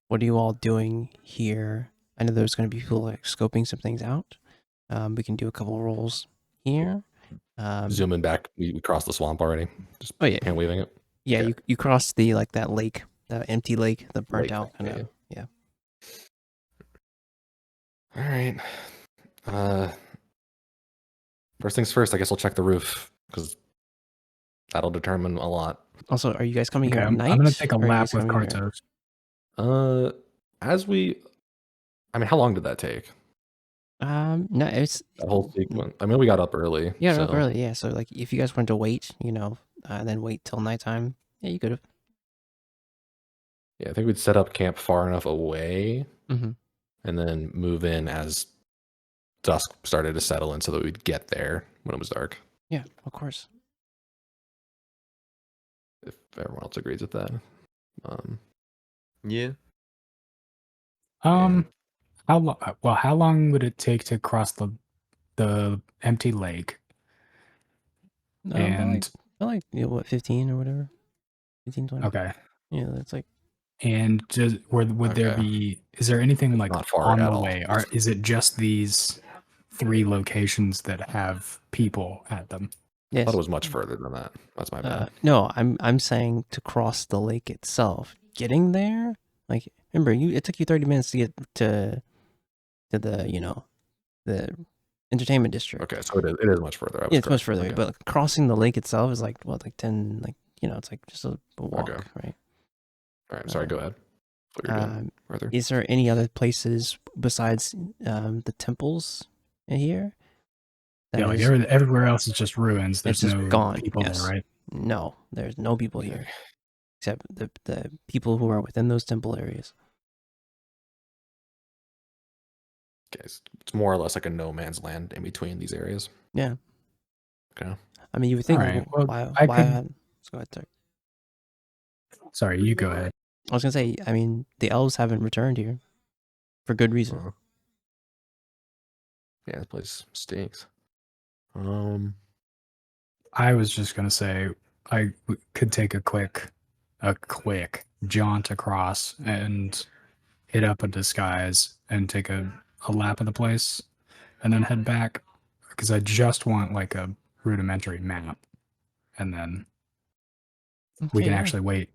what are you all doing here? I know there's going to be people like scoping some things out. We can do a couple rolls here. Zooming back, we crossed the swamp already. Just hand waving it. Yeah, okay. you crossed the that lake, the empty lake, the burnt out kind of. Yeah. All right. First things first, I guess I'll check the roof because that'll determine a lot. Also, are you guys coming here at night? I'm gonna take a lap with Cartos. I mean, how long did that take? No, it's that whole sequence. I mean, we got up early. Yeah, up early. Yeah, so like if you guys wanted to wait, then wait till nighttime. Yeah, you could have. Yeah, I think we'd set up camp far enough away, and then move in as dusk started to settle in, so that we'd get there when it was dark. Yeah, of course. If everyone else agrees with that. Yeah. How long would it take to cross the empty lake? And like what, 15 or whatever, 15, 20. Okay. Yeah, that's like. And would there be? Is there anything like on the way? Is it just these 3 locations that have people at them? Yes. I thought it was much further than that. That's my bad. No, I'm saying to cross the lake itself. Getting there, like, remember, it took you 30 minutes to get to the the entertainment district. Okay, so it is much further. Yeah, it's much further. Okay. But like, crossing the lake itself is like what, like 10, like it's like just a walk, right? All right, sorry. Go ahead. Is there any other places besides the temples here? Yeah, like everywhere else is just ruins. There's just no gone. people there, right? No, there's no people here, except the people who are within those temple areas. Okay, it's more or less like a no man's land in between these areas. Yeah. Okay. I mean, you would think. Right. Well, why? Let's go ahead, sir. Sorry, you go ahead. I was gonna say, I mean, the elves haven't returned here for good reason. Yeah, this place stinks. I was just gonna say I could take a quick jaunt across and hit up a disguise and take a lap of the place, and then head back because I just want like a rudimentary map, and then we can actually wait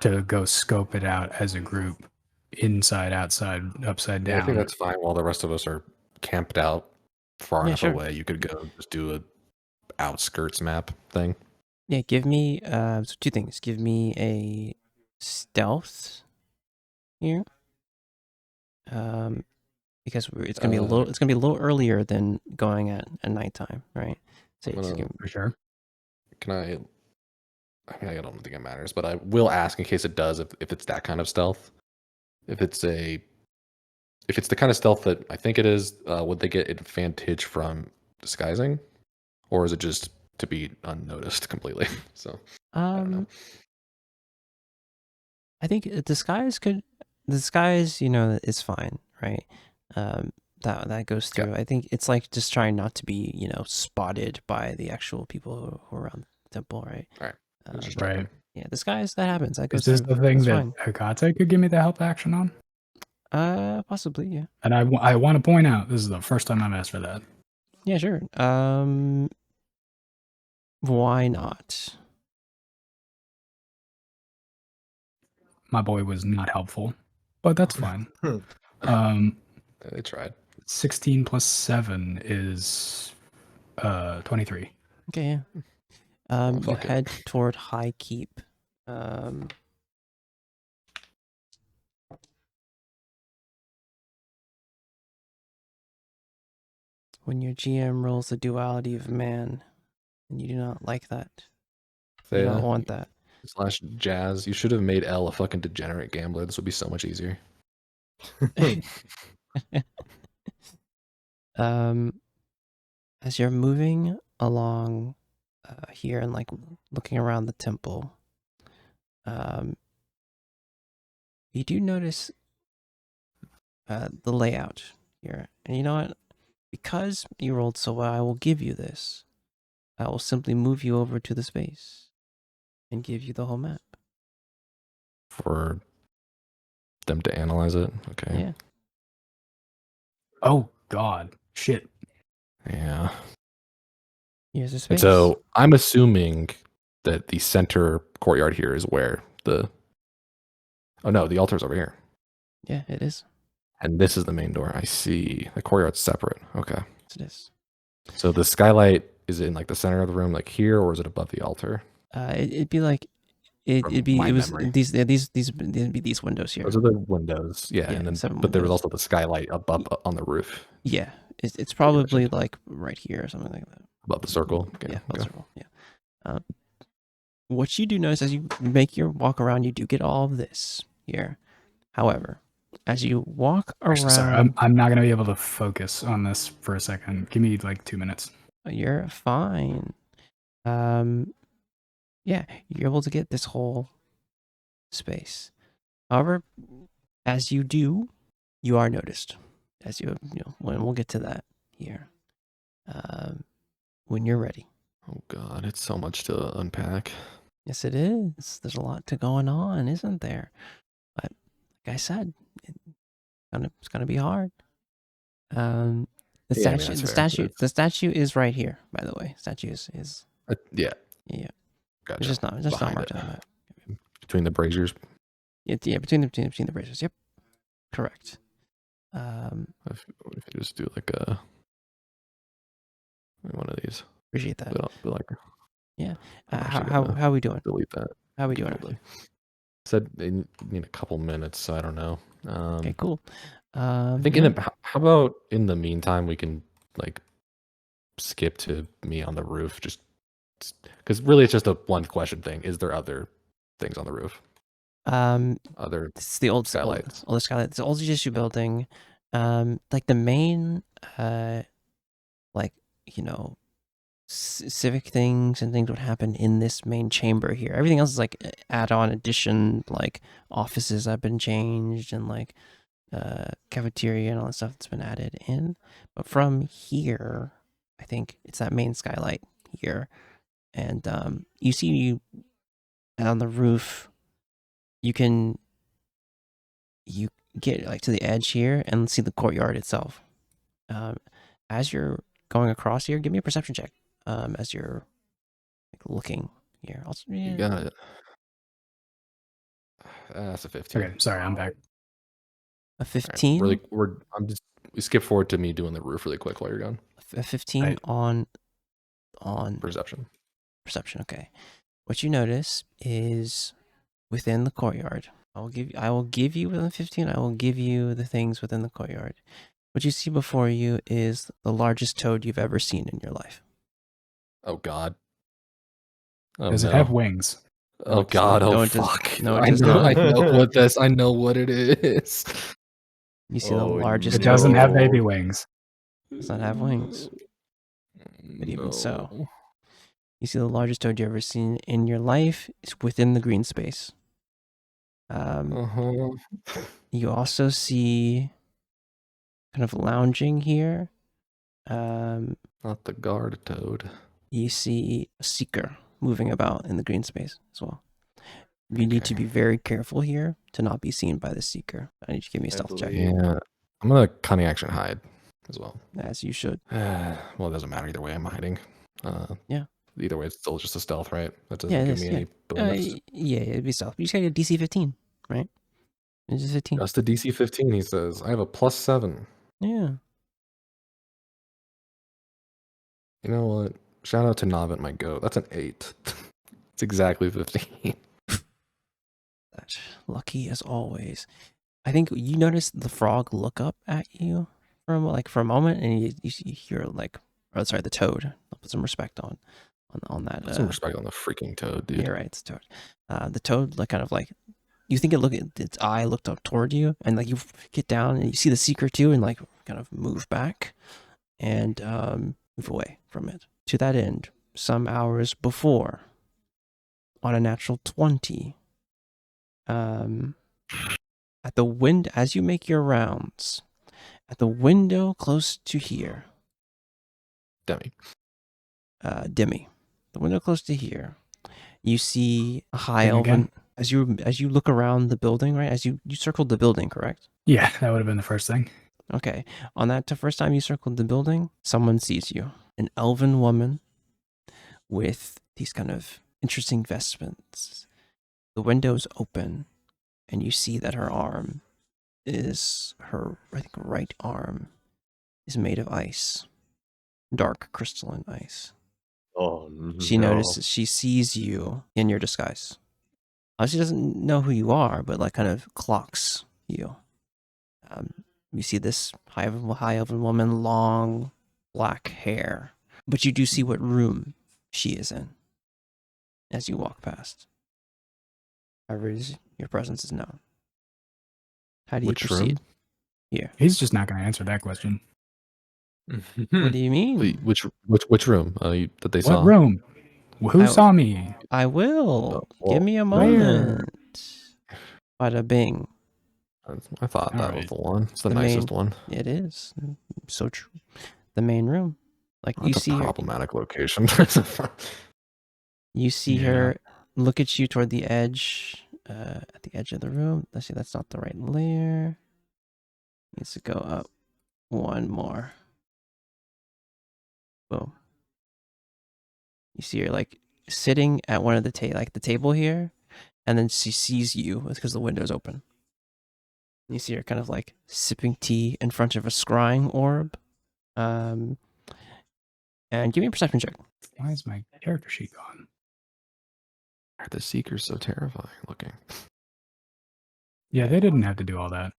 to go scope it out as a group, inside, outside, upside down. I think that's fine. While the rest of us are camped out far enough away, you could go just do a outskirts map thing. Yeah, give me so 2 things. Give me a stealth here. Because it's gonna be a little earlier than going at nighttime, right? So for sure. Can I mean, I don't think it matters, but I will ask in case it does, if it's that kind of stealth. If it's the kind of stealth that I think it is, would they get advantage from disguising, or is it just to be unnoticed completely? So I don't know. I think disguise is fine, right? That goes through. I think it's like just trying not to be, spotted by the actual people who are around the temple, right? Right. Right. Yeah, disguise, that happens. That goes. Is this the thing that Hekate could give me the help action on? Possibly, yeah. And I want to point out, this is the first time I've asked for that. Yeah, sure. Why not? My boy was not helpful, but that's fine. They tried. 16 plus 7 is 23. Okay, yeah. You head toward High Keep. When your GM rolls the duality of man, and you do not like that. You don't want that. / Jazz, you should have made L a fucking degenerate gambler. This would be so much easier. As you're moving along here and like looking around the temple, you do notice the layout here. And you know what? Because you rolled so well, I will give you this. I will simply move you over to the space and give you the whole map. For them to analyze it. Okay. Yeah. Oh God, shit. Yeah. Here's a space. And so I'm assuming that the center courtyard here is where the. Oh no, the altar's over here. Yeah, it is. And this is the main door. I see. The courtyard's separate. Okay. Yes, it is. So the skylight is in like the center of the room, like here, or is it above the altar? It'd be like From it'd be my it was memory. these it'd be these windows here. Those are the windows. Yeah. Yeah, And then, 7 but there was windows. also the skylight up on the roof Yeah, it's probably like right here or something like that. above the circle. Okay. Yeah, Okay. circle. Yeah. What you do notice as you make your walk around, you do get all of this here. However, as you walk Actually, around, sorry, I'm not gonna be able to focus on this for a second. Give me like 2 minutes. you're fine. Yeah, you're able to get this whole space. However, as you do, you are noticed. As you know, when we'll get to that here. When you're ready. Oh God, it's so much to unpack. Yes, it is. There's a lot to going on, isn't there? But like I said, it's gonna be hard. The Yeah, I mean, statue, that's the fair. statue, the statue is right here. By the way, statue is Yeah. yeah. Gotcha. It's just not Behind marked it. on that. Between the braziers. Yeah, between the braces. Yep, correct. If you just do like one of these. Appreciate that. But like, Yeah. I'm actually How gonna we doing? delete that. How we doing? Probably. Said they need a couple minutes, so I don't know. Okay, cool. I think yeah. how about in the meantime we can like skip to me on the roof, just because really it's just a one question thing. Is there other things on the roof? Other This is the old skylights. Old skylight. It's an old issue building. Like the main, like civic things and things would happen in this main chamber here. Everything else is like add-on addition, like offices have been changed and like cafeteria and all that stuff that's been added in. But from here, I think it's that main skylight here, and you see on the roof, you get like to the edge here and see the courtyard itself. As you're going across here, give me a perception check. As you're like looking here, You got it. That's a 15. Okay, sorry, I'm back. A 15. Really, we skip forward to me doing the roof really quick while you're gone. A 15 Right. on Perception. Okay. What you notice is within the courtyard. I will give you within 15. I will give you the things within the courtyard. What you see before you is the largest toad you've ever seen in your life. Oh God. Oh, Does it have wings? Oh God! No, Oh it does- fuck! no, it I does know. not. I know what this. I know what it is. You see the Oh, largest It toad. doesn't have No. baby wings. Does not have wings. But even so, you see the largest toad you've ever seen in your life is within the green space. You also see kind of lounging here. Not the guard toad. You see a seeker moving about in the green space as well. You need to Okay. be very careful here to not be seen by the seeker. I need you to give me a stealth check, Yeah, I'm gonna cunning action hide as well. as you should. Well, it doesn't matter either way. I'm hiding. Yeah. Either way, it's still just a stealth, right? That doesn't Yeah, it give is, me yeah. any bonus. Yeah, it'd be stealth. You just gotta get a DC 15, right? It's just 15. Just a DC 15. He says I have a +7. Yeah. You know what? Shout out to Navit, my goat. That's an 8. It's exactly 15. That's lucky as always. I think you notice the frog look up at you for a moment, and you hear like, oh, sorry, the toad. I'll put some respect on that. Put some respect on the freaking toad, dude. You're right, it's a toad. The toad you think its eye looked up toward you, and like you get down and you see the seeker too, and like kind of move back and move away from it. To that end, some hours before, on a natural 20, at the window, as you make your rounds, at the window close to here, Demi. Demi, the window close to here, you see a high Demi elven. again? as you look around the building, right? As you circled the building, correct? Yeah, that would have been the first thing. Okay. On that first time you circled the building, someone sees you. An elven woman with these kind of interesting vestments. The window's open, and you see that her arm is I think, right arm is made of ice, dark crystalline ice. Oh She no. notices, she sees you in your disguise. She doesn't know who you are, but like kind of clocks you. You see this high elven woman, long black hair, but you do see what room she is in as you walk past. However, your presence is known. How do you Which proceed? room? Here. He's just not going to answer that question. What do you mean? Wait, which room that they What saw? room? Who I- saw me? I will. Well, Give me a where? moment. Bada bing. I thought that was Alright. the one. It's the The nicest main- one. It is. So true. The main room. Like you That's see a her, problematic location. you see Yeah. her look at you toward the edge, at the edge of the room. Let's see, that's not the right layer. Needs to go up one more. Boom. You see her like sitting at one of the the table here, and then she sees you because the window's open. You see her kind of like sipping tea in front of a scrying orb. And give me a perception check. Why is my character sheet gone? The Seeker's so terrifying looking. Yeah, they didn't have to do all that.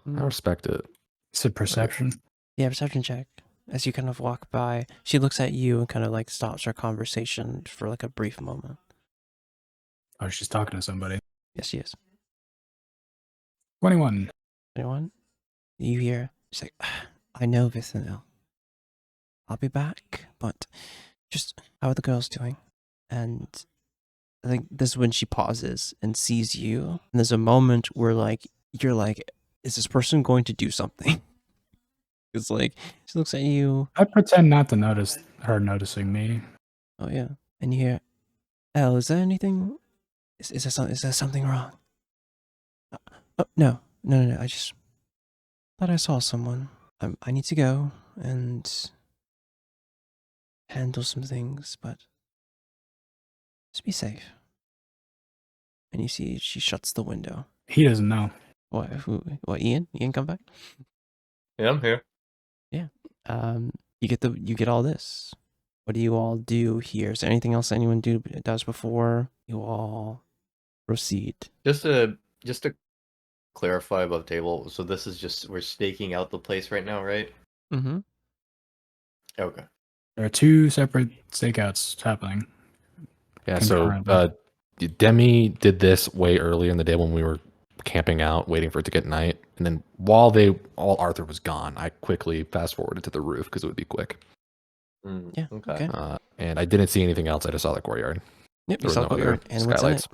I respect it. It's a perception. Yeah, perception check. As you kind of walk by, she looks at you and kind of like stops her conversation for like a brief moment. Oh, she's talking to somebody. Yes, she is. 21. Anyone? You hear? She's like, I know Vithanil. I'll be back, but just how are the girls doing? And I think this is when she pauses and sees you. And there's a moment where like you're like, is this person going to do something? It's like she looks at you. I pretend not to notice her noticing me. Oh yeah, and you hear, "Elle, is there anything? Is there something wrong?" Oh no. I just thought I saw someone. I need to go and handle some things, but just be safe. And you see, she shuts the window. He doesn't know. What? Who? What? Ian? Ian, come back. Yeah, I'm here. You get all this. What do you all do here? Is there anything else anyone does before you all proceed? Just to clarify above table. So this is just we're staking out the place right now, right? Mm-hmm. Okay. There are two separate stakeouts happening. Yeah, so concurrently. Demi did this way early in the day when we were camping out, waiting for it to get night. And then while Arthur was gone, I quickly fast forwarded to the roof because it would be quick. Yeah. Okay. And I didn't see anything else. I just saw the courtyard. Yep. There You was saw no the courtyard other and what's in it? skylights.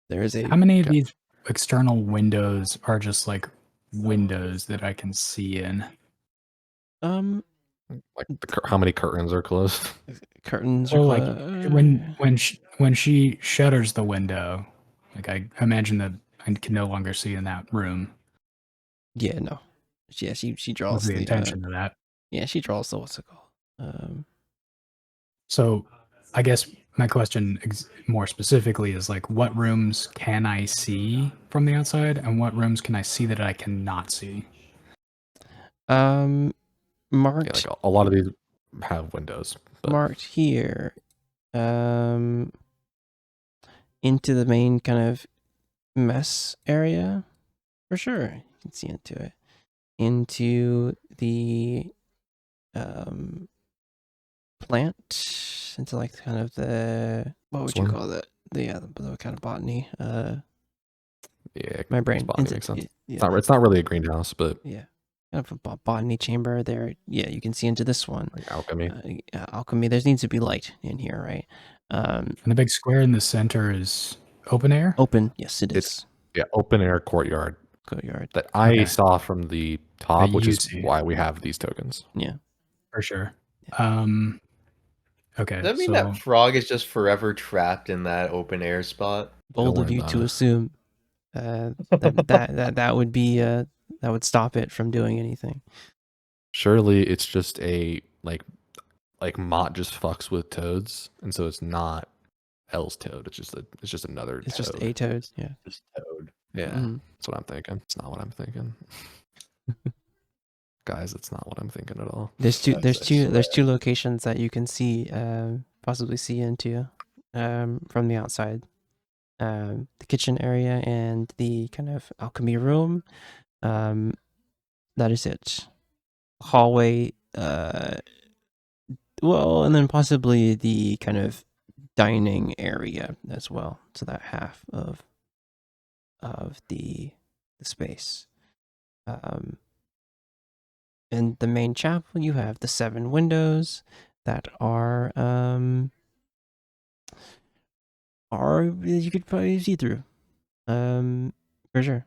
There is a. How many of these external windows are just like windows that I can see in? Like how many curtains are closed? Curtains Or are like closed. when she shutters the window, like I imagine that I can no longer see in that room. Yeah. No. Yeah. She draws What's the intention of that? Yeah. She draws the what's it called? So I guess my question more specifically is like, what rooms can I see from the outside, and what rooms can I see that I cannot see? Marked. Yeah, like a lot of these have windows. But Marked here. Into the main kind of mess area, for sure. You can see into it. Into the plant, into like kind of the what would you call that? The kind of botany. yeah, My brain. botany makes sense. Yeah, It's not really a greenhouse, but yeah, kind of a botany chamber there. Yeah, you can see into this one. like alchemy. Alchemy. There needs to be light in here, right? And the big square in the center is open air. Open. Yes, it is. It's open air courtyard Courtyard. that I Okay. saw from the top, That which you is see. why we have these tokens. Yeah. For sure. Yeah. Okay. Does that mean so that frog is just forever trapped in that open air spot? Bold of worry you about to it. assume that would be that would stop it from doing anything. Surely it's just a like Mott just fucks with toads, and so it's not L's toad. It's just another It's toad. just a toad. Yeah. Just toad. Yeah, Mhm. that's what I'm thinking. It's not what I'm thinking. Guys, it's not what I'm thinking at all. There's two. Guys, There's I two. There's swear. two locations that you can see, possibly see into, from the outside. The kitchen area and the kind of alchemy room. That is it. Hallway. Well, and then possibly the kind of dining area as well. So that half of the space. In the main chapel, you have the 7 windows that are you could probably see through, for sure.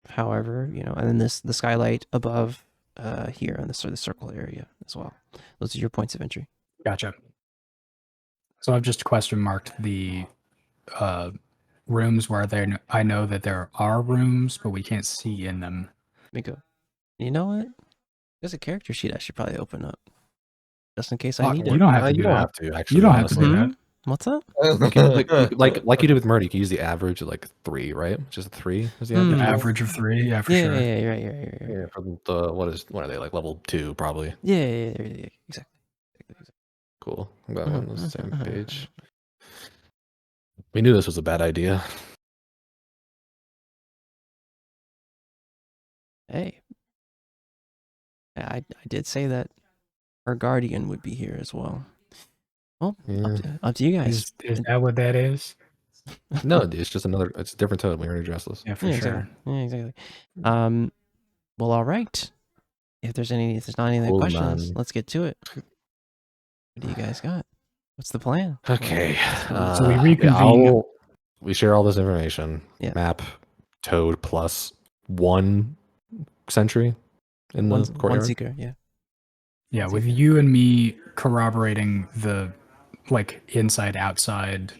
However, you know, and then the skylight above here in the sort of circle area as well. Those are your points of entry. Gotcha. So I've just question marked the rooms where I know that there are rooms, but we can't see in them. Let me go. You know what? There's a character sheet I should probably open up, just in case I Oh, need you it. don't have to You do don't that. have to actually. You don't have to honestly. do that. What's up? You can, like you did with Murdy, you can use the average of like 3, right? Just a 3 is the Hmm. average. The roll? average of 3, yeah, for Yeah, sure. yeah, yeah, right, right, right. Yeah, from the what are they like level 2 probably? Yeah, yeah, yeah, yeah, exactly. Cool. I'm glad we're on the same Mhm. page. We knew this was a bad idea. Hey, I did say that our guardian would be here as well. Well, up to you guys. Is that what that is? No, it's just it's a different toad. We already addressed this. Yeah, for Yeah, sure. exactly. Yeah, exactly. Well, all right. If there's not any other Cool, questions, man. let's get to it. What do you guys got? What's the plan? Okay. So we reconvene. We share all this information. Yeah. Map toad plus 1 sentry in the One courtyard. seeker, yeah. Yeah, One with seeker. you and me corroborating the like inside outside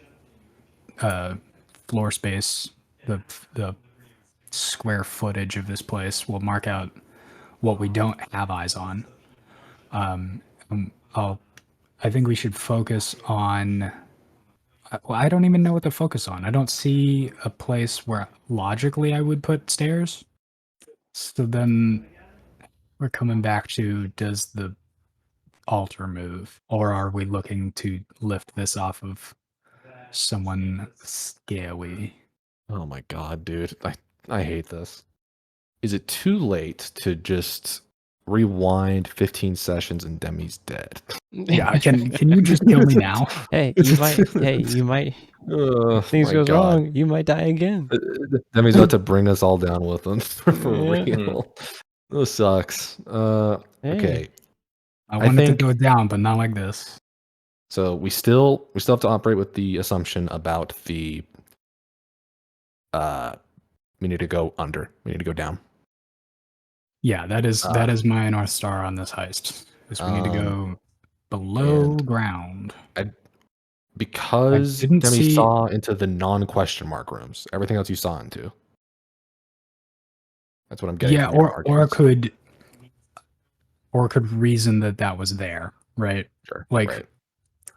floor space, the square footage of this place will mark out what we don't have eyes on. I think we should focus on. Well, I don't even know what to focus on. I don't see a place where logically I would put stairs. So then we're coming back to, does the altar move, or are we looking to lift this off of someone scary? Oh my god, dude. I hate this. Is it too late to just rewind 15 sessions and Demi's dead? Yeah, can you just kill me now? Hey, you might. Oh, Things my goes God. wrong. You might die again. Demi's about to bring us all down with him for Yeah. real. This sucks. Okay. Hey. I wanted think- to go down, but not like this. So we still have to operate with the assumption about the we need to go under. We need to go down. Yeah, that is my North Star on this heist. Is we need to go below and- ground. Because I didn't Demi see- saw into the non-question mark rooms. Everything else you saw into. That's what I'm getting. Yeah, from your arguments. or could reason that was there, right? Sure. Like right.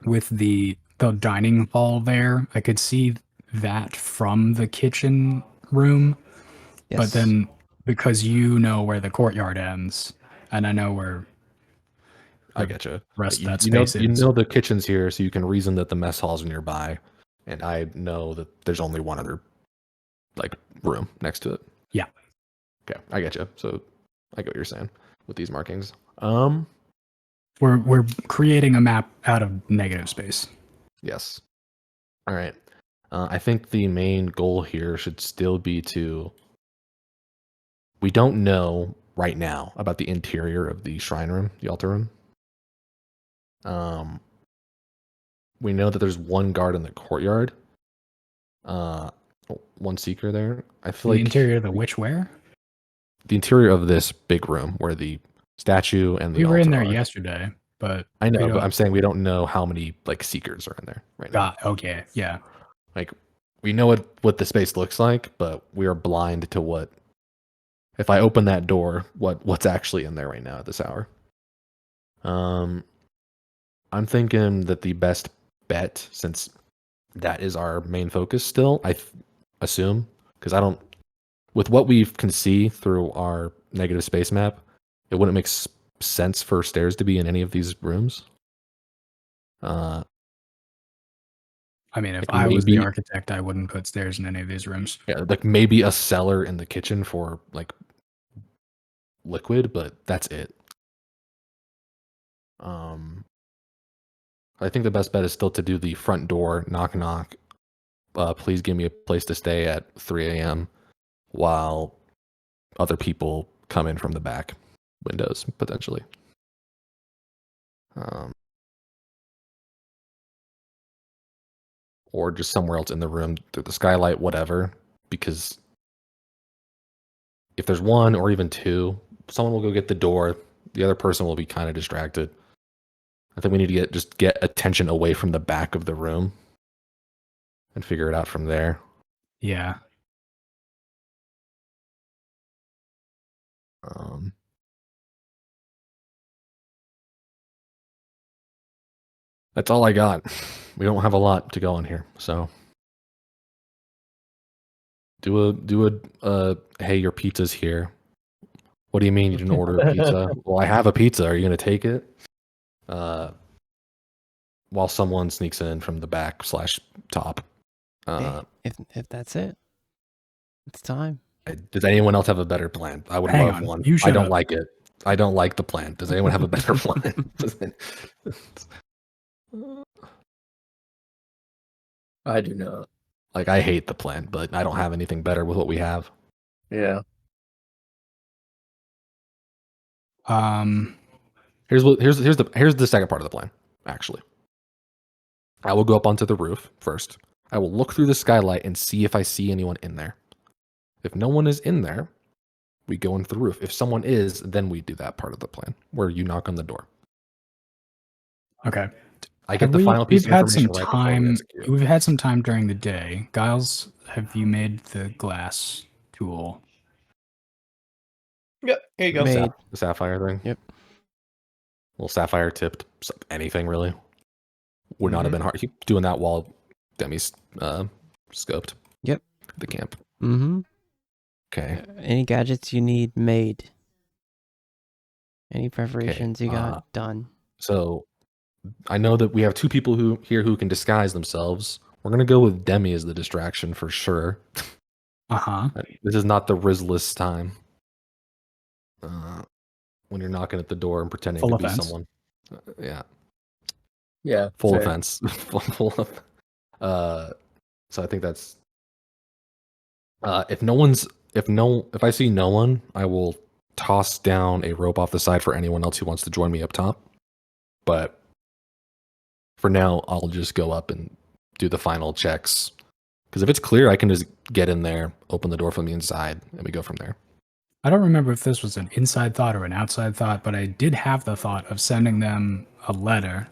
with the dining hall there, I could see that from the kitchen room. Yes. But then because you know where the courtyard ends, and I know where I get you. rest of that You know, space you is. know the kitchen's here, so you can reason that the mess hall's nearby, and I know that there's only one other like room next to it. Yeah. Okay, I get you. So I get what you're saying with these markings. We're creating a map out of negative space. Yes. All right. I think the main goal here should still be to. We don't know right now about the interior of the shrine room, the altar room. We know that there's one guard in the courtyard. One seeker there. I feel The like interior of the which where? the interior of this big room where the statue and the We were in altar there are. yesterday. but I we know, but don't- I'm saying we don't know how many like seekers are in there right now. okay, yeah. Like we know what the space looks like, but we are blind to what. If I open that door, what's actually in there right now at this hour? I'm thinking that the best bet, since that is our main focus still, assume, because I don't, with what we can see through our negative space map, it wouldn't make sense for stairs to be in any of these rooms. I mean, if Like I was the maybe- architect, I wouldn't put stairs in any of these rooms. Yeah, like maybe a cellar in the kitchen for like liquid, but that's it. I think the best bet is still to do the front door knock knock. Please give me a place to stay at 3 a.m. while other people come in from the back windows potentially. Or just somewhere else in the room through the skylight, whatever. Because if there's one or even two, someone will go get the door. The other person will be kind of distracted. I think we need to get attention away from the back of the room and figure it out from there. Yeah. That's all I got. We don't have a lot to go on here, so do a hey, your pizza's here. What do you mean you didn't order a pizza? Well, I have a pizza. Are you gonna take it? While someone sneaks in from the back / top. Hey, if that's it, it's time. Does anyone else have a better plan? I would Hang love on, one. you I shut don't up. like it. I don't like the plan. Does anyone have a better plan? I do not. Like, I hate the plan, but I don't have anything better with what we have. Yeah. Here's the second part of the plan, actually. I will go up onto the roof first. I will look through the skylight and see if I see anyone in there. If no one is in there, we go into the roof. If someone is, then we do that part of the plan where you knock on the door. Okay. I get the final piece of information right before we time. execute. We've had some time during the day. Giles, have you made the glass tool? Yeah, here you go. Made. The sapphire thing? Yep. Little sapphire tipped, anything really. Would not have been hard. Keep doing that while Demi's scoped. Yep. The camp. Mm-hmm. Okay. Any gadgets you need made. Any preparations you got done. So I know that we have two people who can disguise themselves. We're gonna go with Demi as the distraction for sure. Uh-huh. This is not the Rizless time. When you're knocking at the door and pretending Full to offense. be someone. Yeah. Yeah. Full fair. offense. Full of, so I think that's if I see no one, I will toss down a rope off the side for anyone else who wants to join me up top. But for now, I'll just go up and do the final checks. Because if it's clear, I can just get in there, open the door from the inside, and we go from there. I don't remember if this was an inside thought or an outside thought, but I did have the thought of sending them a letter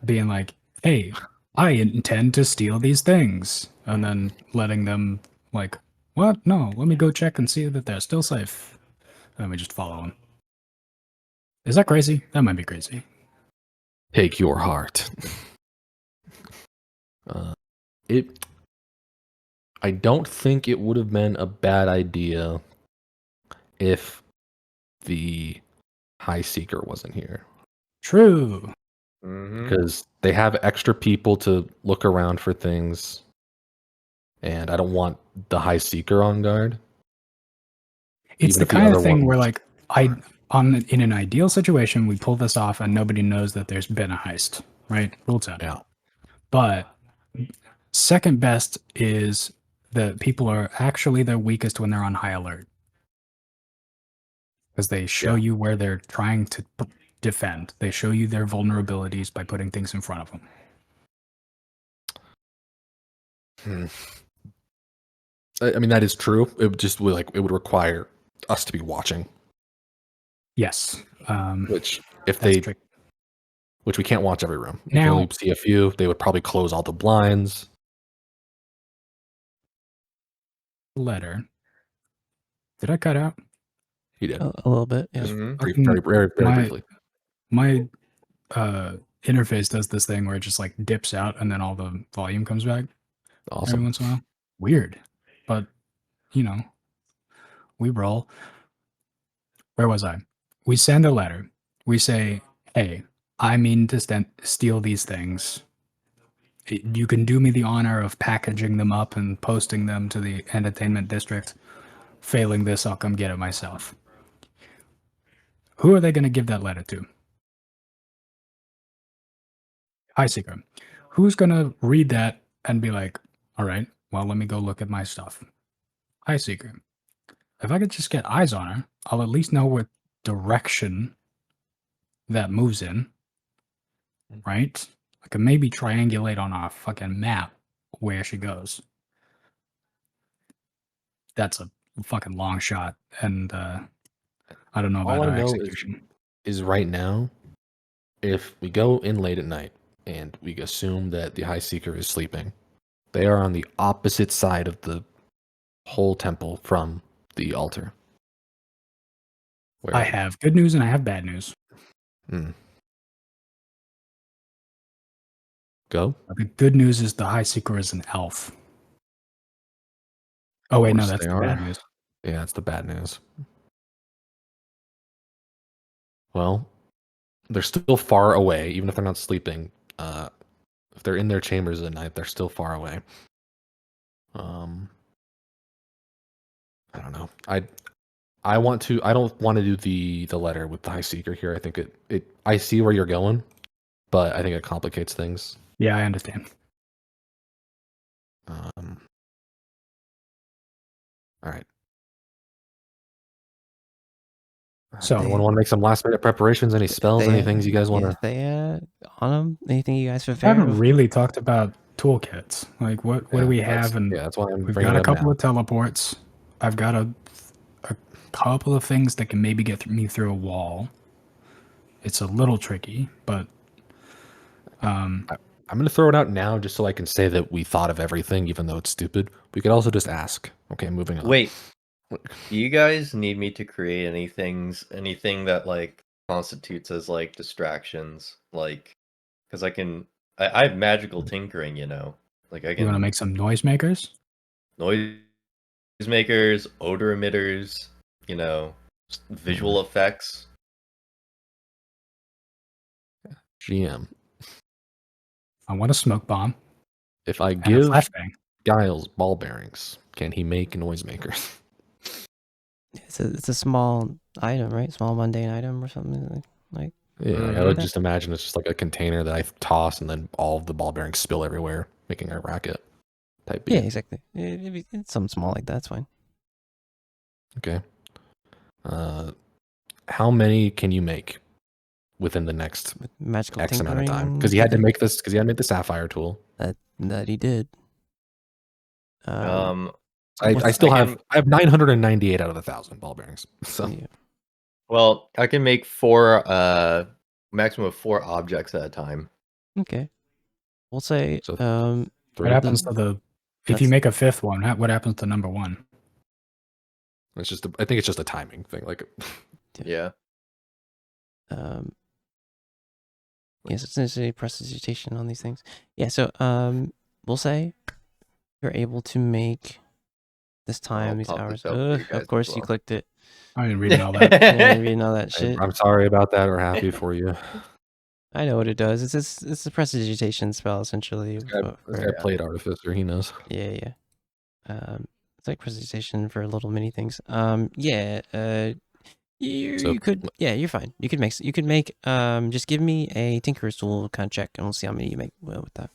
being like, hey, I intend to steal these things. And then letting them like, what? No, let me go check and see that they're still safe. And we just follow them. Is that crazy? That might be crazy. Take your heart. I don't think it would have been a bad idea if the High Seeker wasn't here. True. Because they have extra people to look around for things. And I don't want the High Seeker on guard. It's Even the if the kind of other thing one- where like in an ideal situation, we pull this off and nobody knows that there's been a heist, right? Rule 10. Yeah. But second best is that people are actually their weakest when they're on high alert. Because they show you where they're trying to defend. They show you their vulnerabilities by putting things in front of them. I mean, that is true. It would just it would require us to be watching. Yes. Which if That's they tricky. which we can't watch every room. We can Now- only see a few. They would probably close all the blinds. Letter. Did I cut out? He did. A little bit, yeah. Mhm. Brief, Fucking- very my- briefly. My interface does this thing where it just like dips out and then all the volume comes back every Awesome. once in a while. Weird, but you know, we roll. Where was I? We send a letter. We say, "Hey, I mean to steal these things. You can do me the honor of packaging them up and posting them to the entertainment district. Failing this, I'll come get it myself." Who are they going to give that letter to? Hi, Seeker. Who's going to read that and be like, all right, well, let me go look at my stuff? Hi, Seeker. If I could just get eyes on her, I'll at least know what direction that moves in, right? I can maybe triangulate on a fucking map where she goes. That's a fucking long shot, and I don't know All about I our know execution. is right now, if we go in late at night and we assume that the High Seeker is sleeping, they are on the opposite side of the whole temple from the altar. Where, I have good news and I have bad news. Go. The good news is the High Seeker is an elf. Oh wait, no, course that's they the bad are. news. Yeah, that's the bad news. Well, they're still far away, even if they're not sleeping. If they're in their chambers at night, they're still far away. I don't know. I don't want to do the letter with the High Seeker here. I think I see where you're going, but I think it complicates things. Yeah, I understand. All right. So- anyone want to make some last minute preparations? Any spells? Any things you guys want to? They on them? Anything you guys I prepare? haven't really talked about toolkits. Like, what do we have? And that's why I'm we've bringing got it a up couple now. of teleports. I've got a couple of things that can maybe get me through a wall. It's a little tricky, but I'm going to throw it out now just so I can say that we thought of everything, even though it's stupid. We could also just ask. Okay, moving on. Wait, do you guys need me to create anything that like constitutes as like distractions? Like, because I have magical tinkering, you know. Like I you want to can make some noisemakers? noise makers, odor emitters, you know, visual effects. GM. I want a smoke bomb If I and a give flashbang. Giles ball bearings, can he make noisemakers? It's a small item, right? Small mundane item or something like. Yeah, I Mhm. would just imagine it's just like a container that I toss and then all of the ball bearings spill everywhere, making a racket type beat. Yeah, exactly. It's something small like that. That's fine. Okay. How many can you make within the next With magical X tinkering. amount of time? Because he had to make this. Because he had to make the sapphire tool. that he did. I still have 998 out of 1,000 ball bearings. So Yeah. Well, I can make four, maximum of 4 objects at a time. Okay. We'll say So, What happens to the if you That's- make a fifth one? What happens to number one? it's just. I think it's just a timing thing. Like, Yeah. Yes, it's necessarily prestidigitation on these things. Yeah, so we'll say you're able to make this time, I'll these pop this hours. out for you guys Of as course, you well. clicked it. I didn't read all that. Yeah, you reading all that shit. I'm sorry about that, or happy for you. I know what it does. It's a prestidigitation spell essentially. This guy played Artificer. He knows. Yeah. It's like prestidigitation for little mini things. You could, yeah, you're fine. You could make, just give me a Tinkerer's Tool kind of check, and we'll see how many you make with that.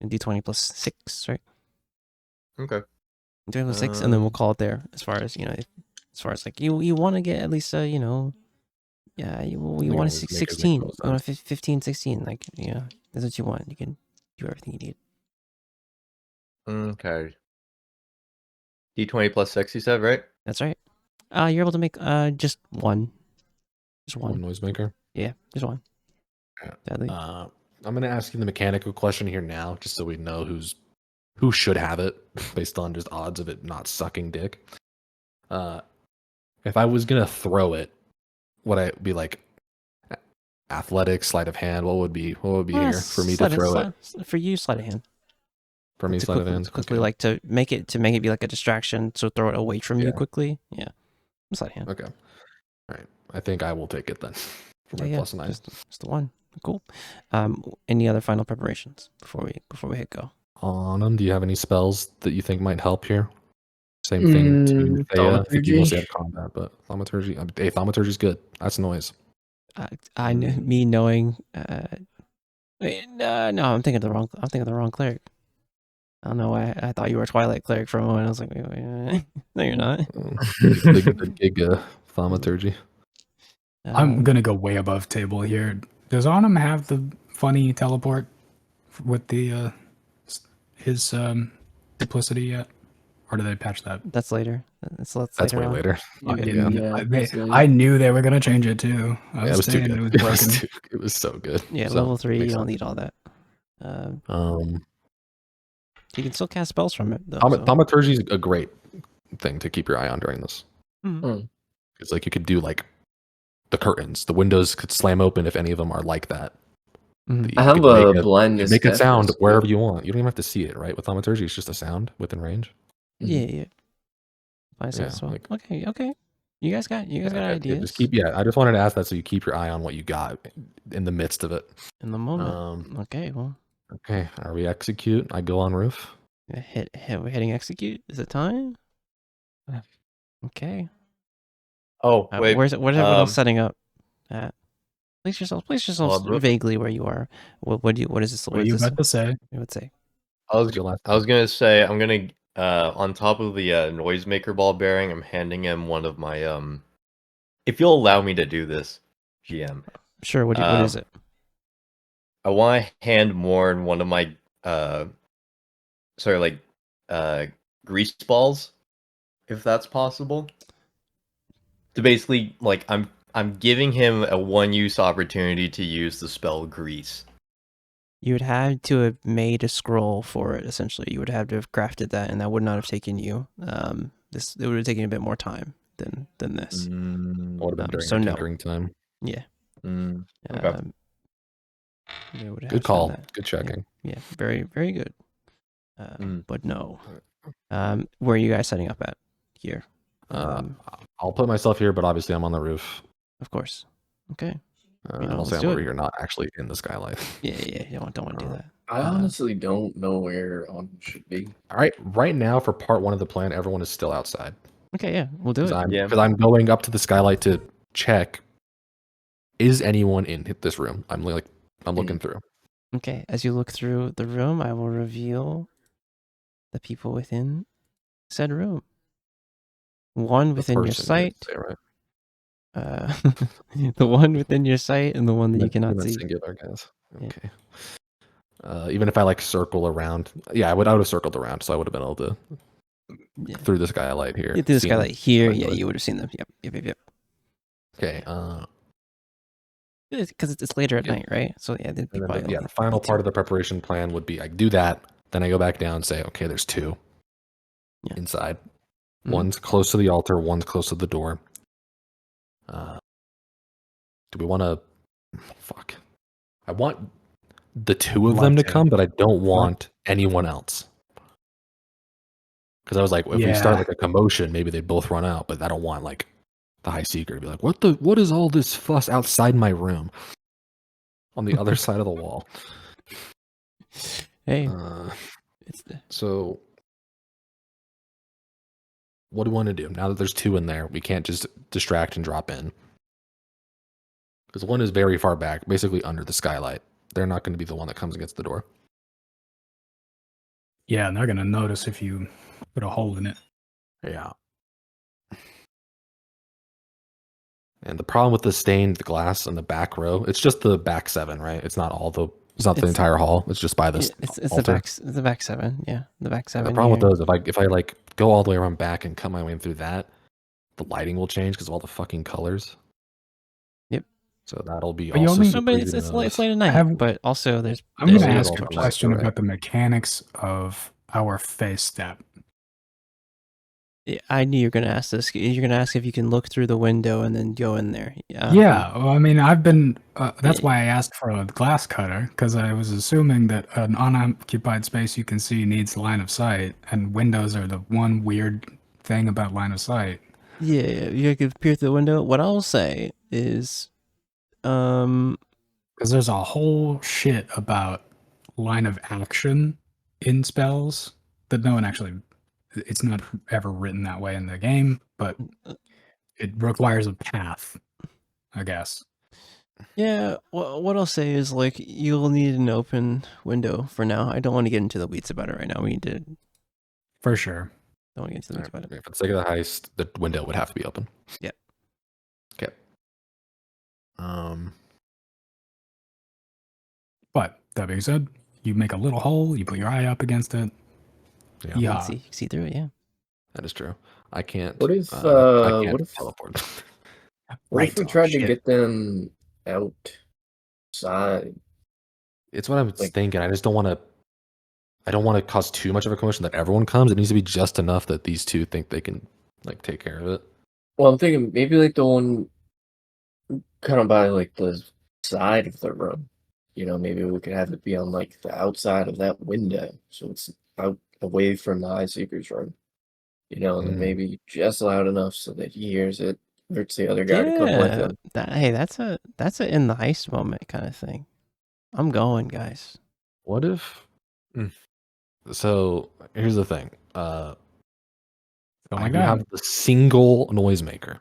And D20 plus 6, right? Okay. D20 plus 6, and then we'll call it there. As far as like you want to get at least you know, yeah, you want to 16, you want 15, 16, like that's what you want. You can do everything you need. Okay. D20 plus 6, you said, right? That's right. You're able to make just one. Just One one. noisemaker. Yeah, just one. Deadly. I'm gonna ask you the mechanical question here now, just so we know who should have it based on just odds of it not sucking dick. If I was gonna throw it, would I be like athletics, sleight of hand? What would be here for me to throw it? For you, sleight of hand. For me, sleight of hand. To quickly, like to make it be like a distraction, so throw it away from you quickly. Yeah, sleight of hand. Okay. All right. I think I will take it then. For my plus 9. Just the one. Cool. Any other final preparations before we hit go? On them, do you have any spells that you think might help here? Same thing to Thea. I think you mostly have combat, but thaumaturgy. Hey, thaumaturgy's good. That's noise. Me knowing. No, I'm thinking the wrong cleric. I don't know why I thought you were a Twilight cleric for a moment. I was like, wait. No, you're not. The gig thaumaturgy. I'm gonna go way above table here. Does Autumn have the funny teleport with the his duplicity yet, or do they patch that? That's later. That's way later. I knew they were gonna change it too. It was too good. It was so good. Yeah, so, level 3. You don't need all that. You can still cast spells from it, though. Thaumaturgy is a great thing to keep your eye on during this. Mm-hmm. It's like you could do like the curtains. The windows could slam open if any of them are like that. Mm-hmm. I have a blindness. Make a sound wherever you want. You don't even have to see it, right? With thaumaturgy, it's just a sound within range. Yeah. Well. Okay. You guys got ideas. Just keep. Yeah, I just wanted to ask that so you keep your eye on what you got in the midst of it. In the moment. Okay. Well. Okay. Are we execute? I go on roof. We're hitting execute. Is it time? Okay. Oh wait. Where's everyone else setting up? Place yourself vaguely where you are. What is this? What are you about to say? I would say. I was gonna say I'm gonna on top of the noisemaker ball bearing, I'm handing him one of my if you'll allow me to do this, GM. Sure. What is it? I want to hand Morn one of my grease balls, if that's possible. To basically, like, I'm giving him a one-use opportunity to use the spell grease. You would have to have made a scroll for it. Essentially, you would have to have crafted that, and that would not have taken you. It would have taken a bit more time than this. Would have been during tinkering time. Yeah. Okay. Good call. Good checking. Yeah. Very, very good. But no. Where are you guys setting up at here? I'll put myself here, but obviously I'm on the roof. Of course. Okay. I'll say I'm over here, not actually in the skylight. Yeah. You don't want to do that. I honestly don't know where on should be. All right. Right now, for part 1 of the plan, everyone is still outside. Okay. Yeah. We'll do it. Because I'm going up to the skylight to check. Is anyone in this room? I'm looking through. Okay. As you look through the room, I will reveal the people within said room. One within your sight. Say, right? The one within your sight and the one that you cannot see. Singular, guys. Okay. Yeah. Even if I circle around, I would have circled around, so I would have been able to through the skylight here. Through the skylight here, you would have seen them. Yep. Okay. Because it's later at night, right? So the final part of the preparation plan would be I do that, then I go back down and say, okay, there's 2 inside. One's close to the altar, one's close to the door. Do we want to? Fuck. I want the 2 of them to come, but I don't want anyone else. Because I was like, if we start a commotion, maybe they both run out. But I don't want the High Seeker to be like, what is all this fuss outside my room? On the other side of the wall. Hey. So, what do we want to do? Now that there's 2 in there, we can't just distract and drop in. Because one is very far back, basically under the skylight. They're not going to be the one that comes against the door. Yeah, and they're going to notice if you put a hole in it. Yeah. And the problem with the stained glass in the back row, it's just the back 7, right? It's not the entire hall. It's just by this. It's the back 7. Yeah, the back 7. The problem with those, if I go all the way around back and cut my way through that, the lighting will change because of all the fucking colors. Yep. So that'll be But you also only- No, but it's secreted late at night. have- But also, there's. I'm going to There's ask all a the question right. about the mechanics of our face step. I knew you were gonna ask this. You're gonna ask if you can look through the window and then go in there. Yeah, well, I mean, I've been. That's Yeah. why I asked for a glass cutter, because I was assuming that an unoccupied space you can see needs line of sight, and windows are the one weird thing about line of sight. Yeah, you could peer through the window. What I'll say is, Because there's a whole shit about line of action in spells that no one actually. It's not ever written that way in the game, but it requires a path, I guess. yeah. What I'll say is like you'll need an open window for now. I don't want to get into the weeds about it right now. We need to. For sure. Don't want to get into the weeds about it. For the sake of the heist, the window would have to be open. Yeah. Okay. But that being said, you make a little hole, you put your eye up against it. Yeah. You Yeah. can see through it. Yeah. That is true. I can't. What if, I can't what if- teleport? What if we Right. tried to Shit. get them outside? It's what I'm Like- thinking. I just don't want to. I don't want to cause too much of a commotion that everyone comes. It needs to be just enough that these two think they can like take care of it. Well, I'm thinking maybe like the one kind of by like the side of the room. You know, maybe we could have it be on like the outside of that window, so it's out away from the eye seeker's room. You know, and then Mm. maybe just loud enough so that he hears it, hurts the other guy to come with him. That's a in the heist moment kind of thing. I'm going, guys. What if? So here's the thing. Oh I my do god. have the single noisemaker.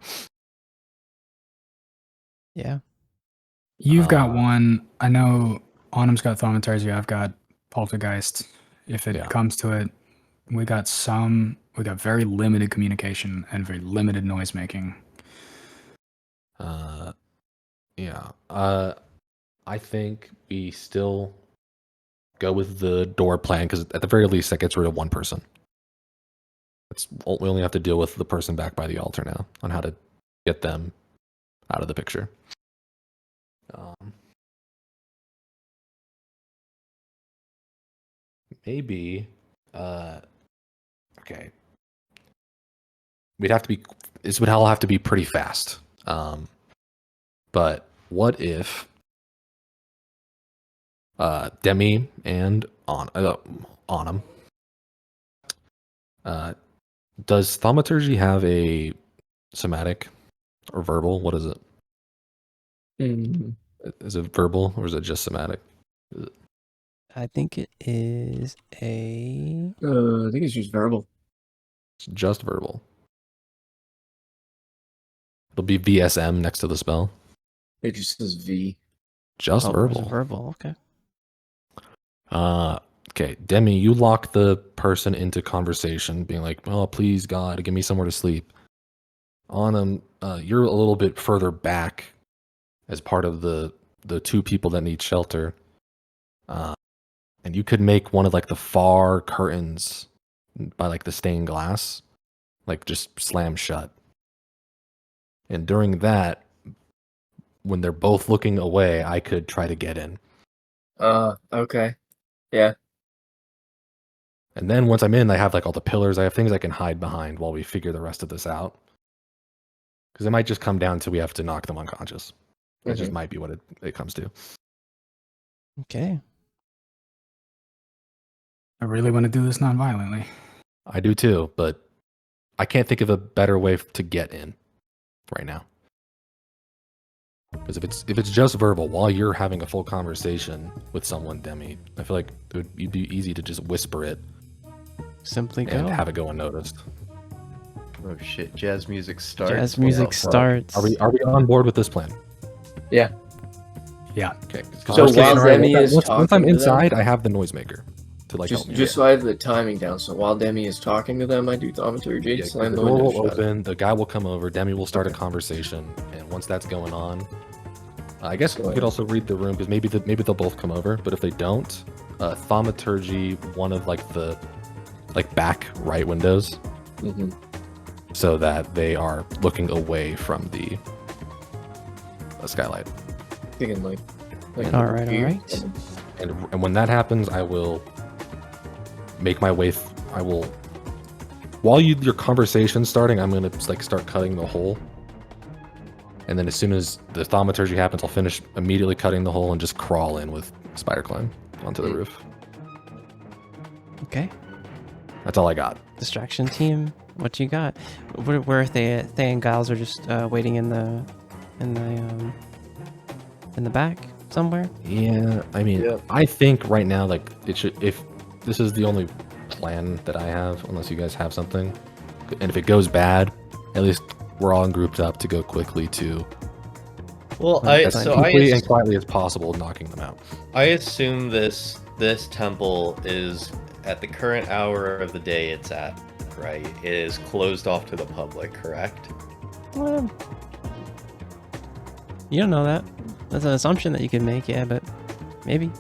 Yeah. You've got Uh, one. I know Autumn's got Thaumaturgy. I've got Poltergeist. If it Yeah. comes to it, we got very limited communication and very limited noise making. Yeah. I think we still go with the door plan because at the very least that gets rid of one person. We only have to deal with the person back by the altar now on how to get them out of the picture. Maybe. Okay. This would all have to be pretty fast. But what if Demi and Onum does thaumaturgy have a somatic or verbal? What is it? Mm. Is it verbal or is it just somatic? I think it is a. I think it's just verbal. It's just verbal. It'll be VSM next to the spell. It just says V. Just Oh, verbal. it's verbal. Okay. Okay, Demi, you lock the person into conversation, being like, "Oh, please, God, give me somewhere to sleep." On you're a little bit further back as part of the two people that need shelter, and you could make one of like the far curtains by like the stained glass, like just slam shut. And during that, when they're both looking away, I could try to get in. Okay. Yeah. And then once I'm in, I have like all the pillars. I have things I can hide behind while we figure the rest of this out. Because it might just come down to we have to knock them unconscious. That just might be what it comes to. Okay. I really want to do this non-violently. I do too, but I can't think of a better way to get in right now. Because if it's just verbal while you're having a full conversation with someone, Demi, I feel like it'd be easy to just whisper it Simply go. and have it go unnoticed. Oh shit! Jazz music starts. Jazz music starts. Are we on board with this plan? Yeah. Yeah. Okay. So while Demi is once talking I'm to them- inside, I have the noisemaker to like help me. Just so I have the timing down. So while Demi is talking to them, I do thaumaturgy, Yeah, slam the the door window will shut. open. The guy will come over. Demi will start a conversation, and once that's going on, I guess we could also read the room because maybe they'll both come over. But if they don't, thaumaturgy one of like the back right windows, Mm-hmm. so that they are looking away from the skylight. thinking like All right, all here. right. And when that happens, I will make my way. I will, while your conversation's starting, I'm gonna like start cutting the hole. And then as soon as the thaumaturgy happens, I'll finish immediately cutting the hole and just crawl in with spider climb onto the roof. Okay. That's all I got. Distraction team, what you got? Where Thea and Giles are just waiting in the back somewhere. Yeah, I mean, Yeah. I think right now, like, it should, if this is the only plan that I have, unless you guys have something, and if it goes bad, at least we're all grouped up to go quickly to, Well, as quickly and quietly as possible, knocking them out. I assume this temple is at the current hour of the day it's at, right? It is closed off to the public, correct? Well, you don't know that. That's an assumption that you could make, yeah, but maybe.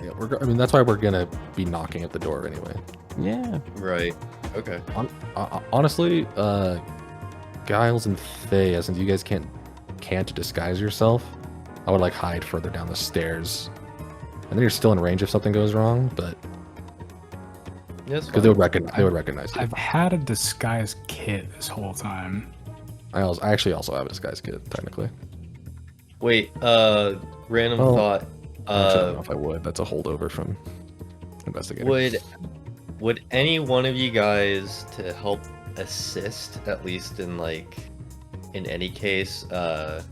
Yeah, I mean, that's why we're gonna be knocking at the door anyway. Yeah. Right. Okay. Honestly, Giles and Thea, since you guys can't disguise yourself, I would like hide further down the stairs, and then you're still in range if something goes wrong. But Yes. because they would recognize you. I've had a disguise kit this whole time. I actually also have a disguise kit technically. Wait. Random Oh. thought. Actually, I don't know if I would. That's a holdover from investigating. Would any one of you guys to help assist, at least in like, in any case, have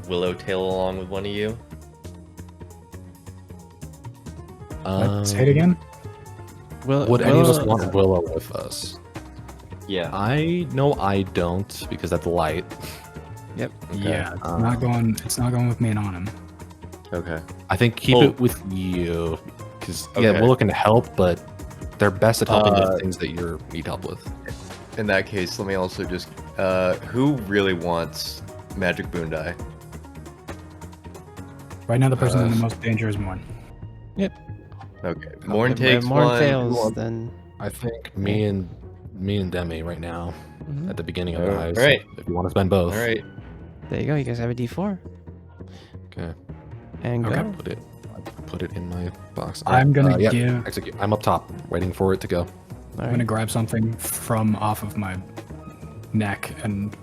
Willowtail along with one of you? Say it again. Would any of us want Willow with us? Yeah. I know I don't because that's light. Yep. Okay. Yeah, it's not going with me and on him. Okay. I think keep it with you because yeah, Willow can help, but they're best at helping with things that you need help with. In that case, let me also just who really wants Magic Boondai? Right now, the person in the most danger is Morn. Okay. Morn takes Morn one. fails, then I think me and Demi right now Mhm. at the beginning of the heist. Alright. If you want to spend both. All right. there you go. You guys have a D4 Okay. and Okay. go. Put it in my box. I'm gonna yeah, give. execute. I'm up top, waiting for it to go. All I'm gonna right. grab something from off of my neck and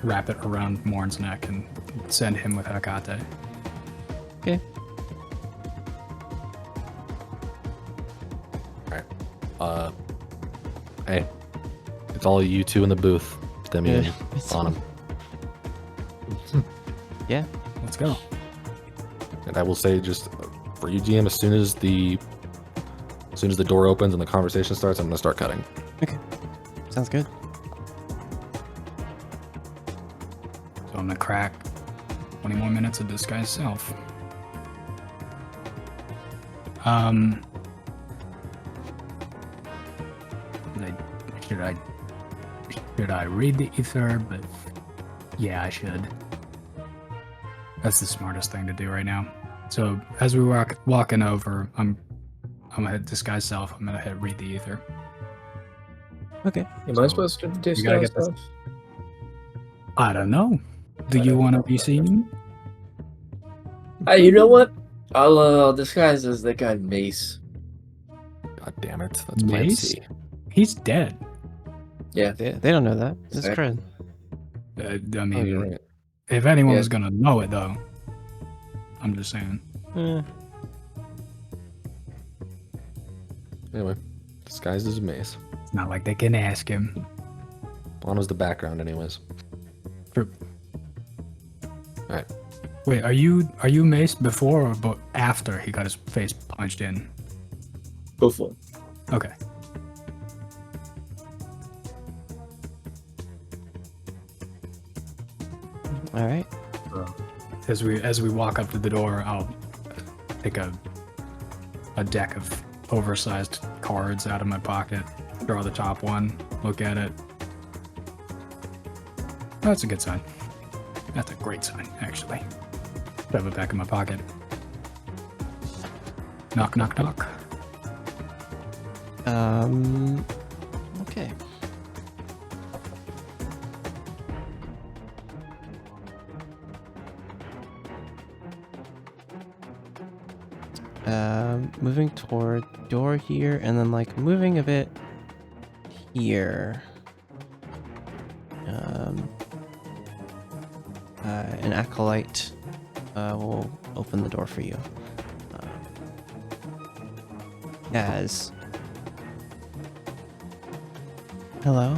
wrap it around Morn's neck and send him with Hakate. Okay. Hey, it's all you two in the booth. Demi Yeah, and it's- on him. Yeah. Let's go. And I will say, just for you, GM, as soon as the door opens and the conversation starts, I'm gonna start cutting. Sounds good. So I'm gonna crack 20 more minutes of disguise self. Should I read the ether? But yeah, I should. That's the smartest thing to do right now. So as we walking over, I'm gonna hit disguise self. I'm gonna hit read the ether. Okay. Am I supposed to disguise get this- stuff? I don't know. Do you want to be seen? Hey, you know what? I'll disguise as that guy Mace. God damn it! That's plan Mace? C. He's dead. Yeah. They don't know that. This is Exactly. cred. I Oh, mean, you're right. if anyone Yeah. was gonna know it, though, I'm just saying. Anyway, disguised as a mace. It's not like they can ask him. Bono's the background, anyways. True. Alright. Wait, are you Mace before or after he got his face punched in? Before. Okay. All right. As we walk up to the door, I'll take a deck of oversized cards out of my pocket, draw the top one, look at it. That's a good sign. That's a great sign, actually. Shove it back in my pocket. Knock, knock, knock. Okay. moving toward the door here, and then like moving a bit here. An acolyte will open the door for you. As hello.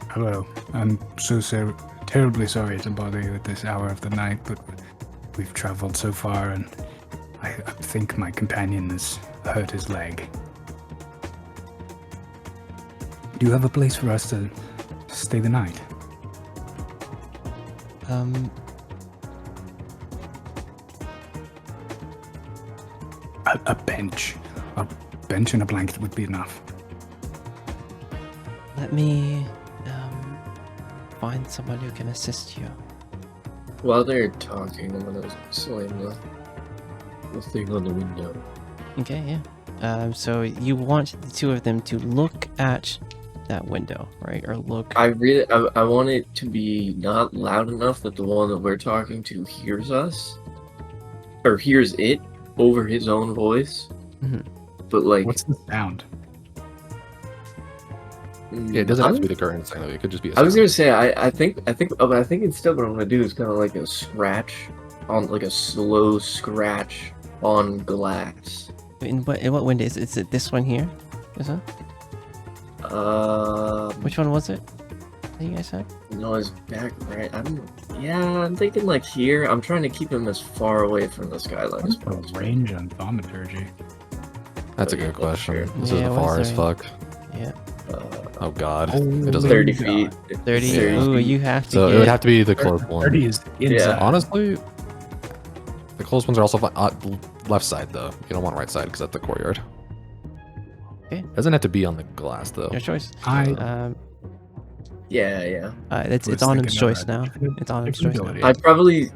Hello. I'm so terribly sorry to bother you at this hour of the night, but we've traveled so far, and I think my companion has hurt his leg. Do you have a place for us to stay the night? A bench. A bench and a blanket would be enough. Let me find someone who can assist you. While they're talking, I'm gonna slam the thing on the window. Okay, yeah. So you want the two of them to look at that window, right? Or look. I want it to be not loud enough that the one that we're talking to hears us, or hears it over his own voice. Mhm. But like, What's the sound? Yeah, it doesn't have to be the current sound. It could just be. I was gonna say I think instead what I'm gonna do is kind of like a scratch on like a slow scratch on glass. In what window is it? Is it this one here? This one? Which one was it that you guys said? No, his back right. I'm thinking like here. I'm trying to keep him as far away from the skyline as What's the possible. range on thaumaturgy? That's a good Yeah, question. sure. This Yeah, is what far is as the fuck. Yeah. Oh god, Oh, it doesn't. 30 God. feet. 30. 30 Ooh, feet. you have to So get... it would have to be the close one. 30 is inside. Honestly, the close ones are also left side though. You don't want right side because that's the courtyard. Okay. Doesn't have to be on the glass though. Your choice. I Yeah. It's was Onum's thinking of choice that. now. It's Onum's choice now. Yeah. I'd probably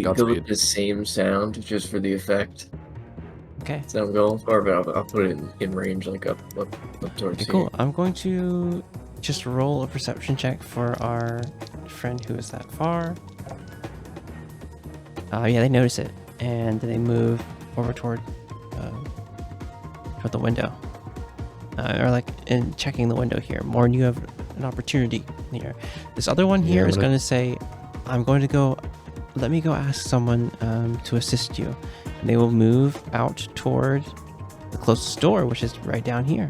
go Godspeed. with the same sound just for the effect Okay. that I'm going for, but I'll put it in range like up towards Okay, cool. I'm going to just roll a perception check for our friend who is that far. Yeah, they notice it, and they move over toward the window, or like in checking the window here. Morn, you have an opportunity here. This other one here Yeah, is I'm gonna- going to say, "I'm going to go. Let me go ask someone to assist you," and they will move out toward the closest door, which is right down here.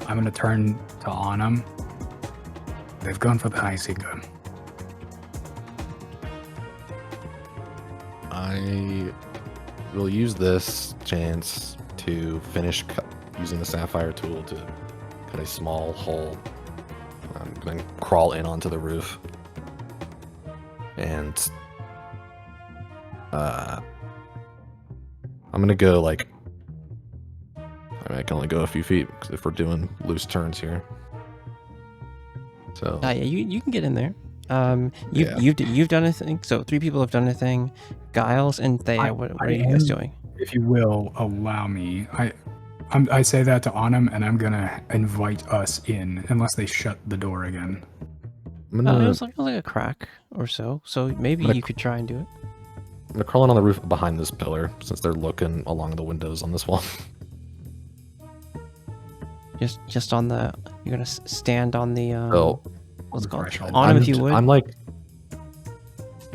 I'm gonna turn to Onum. They've gone for the high seeker. I will use this chance to finish using the sapphire tool to cut a small hole. I'm going to crawl in onto the roof. And I'm going to go like... I mean, I can only go a few feet because if we're doing loose turns here. So... Yeah, you can get in there. Yeah. You've done a thing. So 3 people have done a thing. Giles and Thea, what are you guys doing? If you will allow me, I say that to Onum, and I'm gonna invite us in, unless they shut the door again. I'm It gonna, was like a crack or so. So maybe Like- you could try and do it. I'm gonna crawl in on the roof behind this pillar since they're looking along the windows on this wall. Just on the. You're gonna stand on the. So What's it called? threshold. On if you would.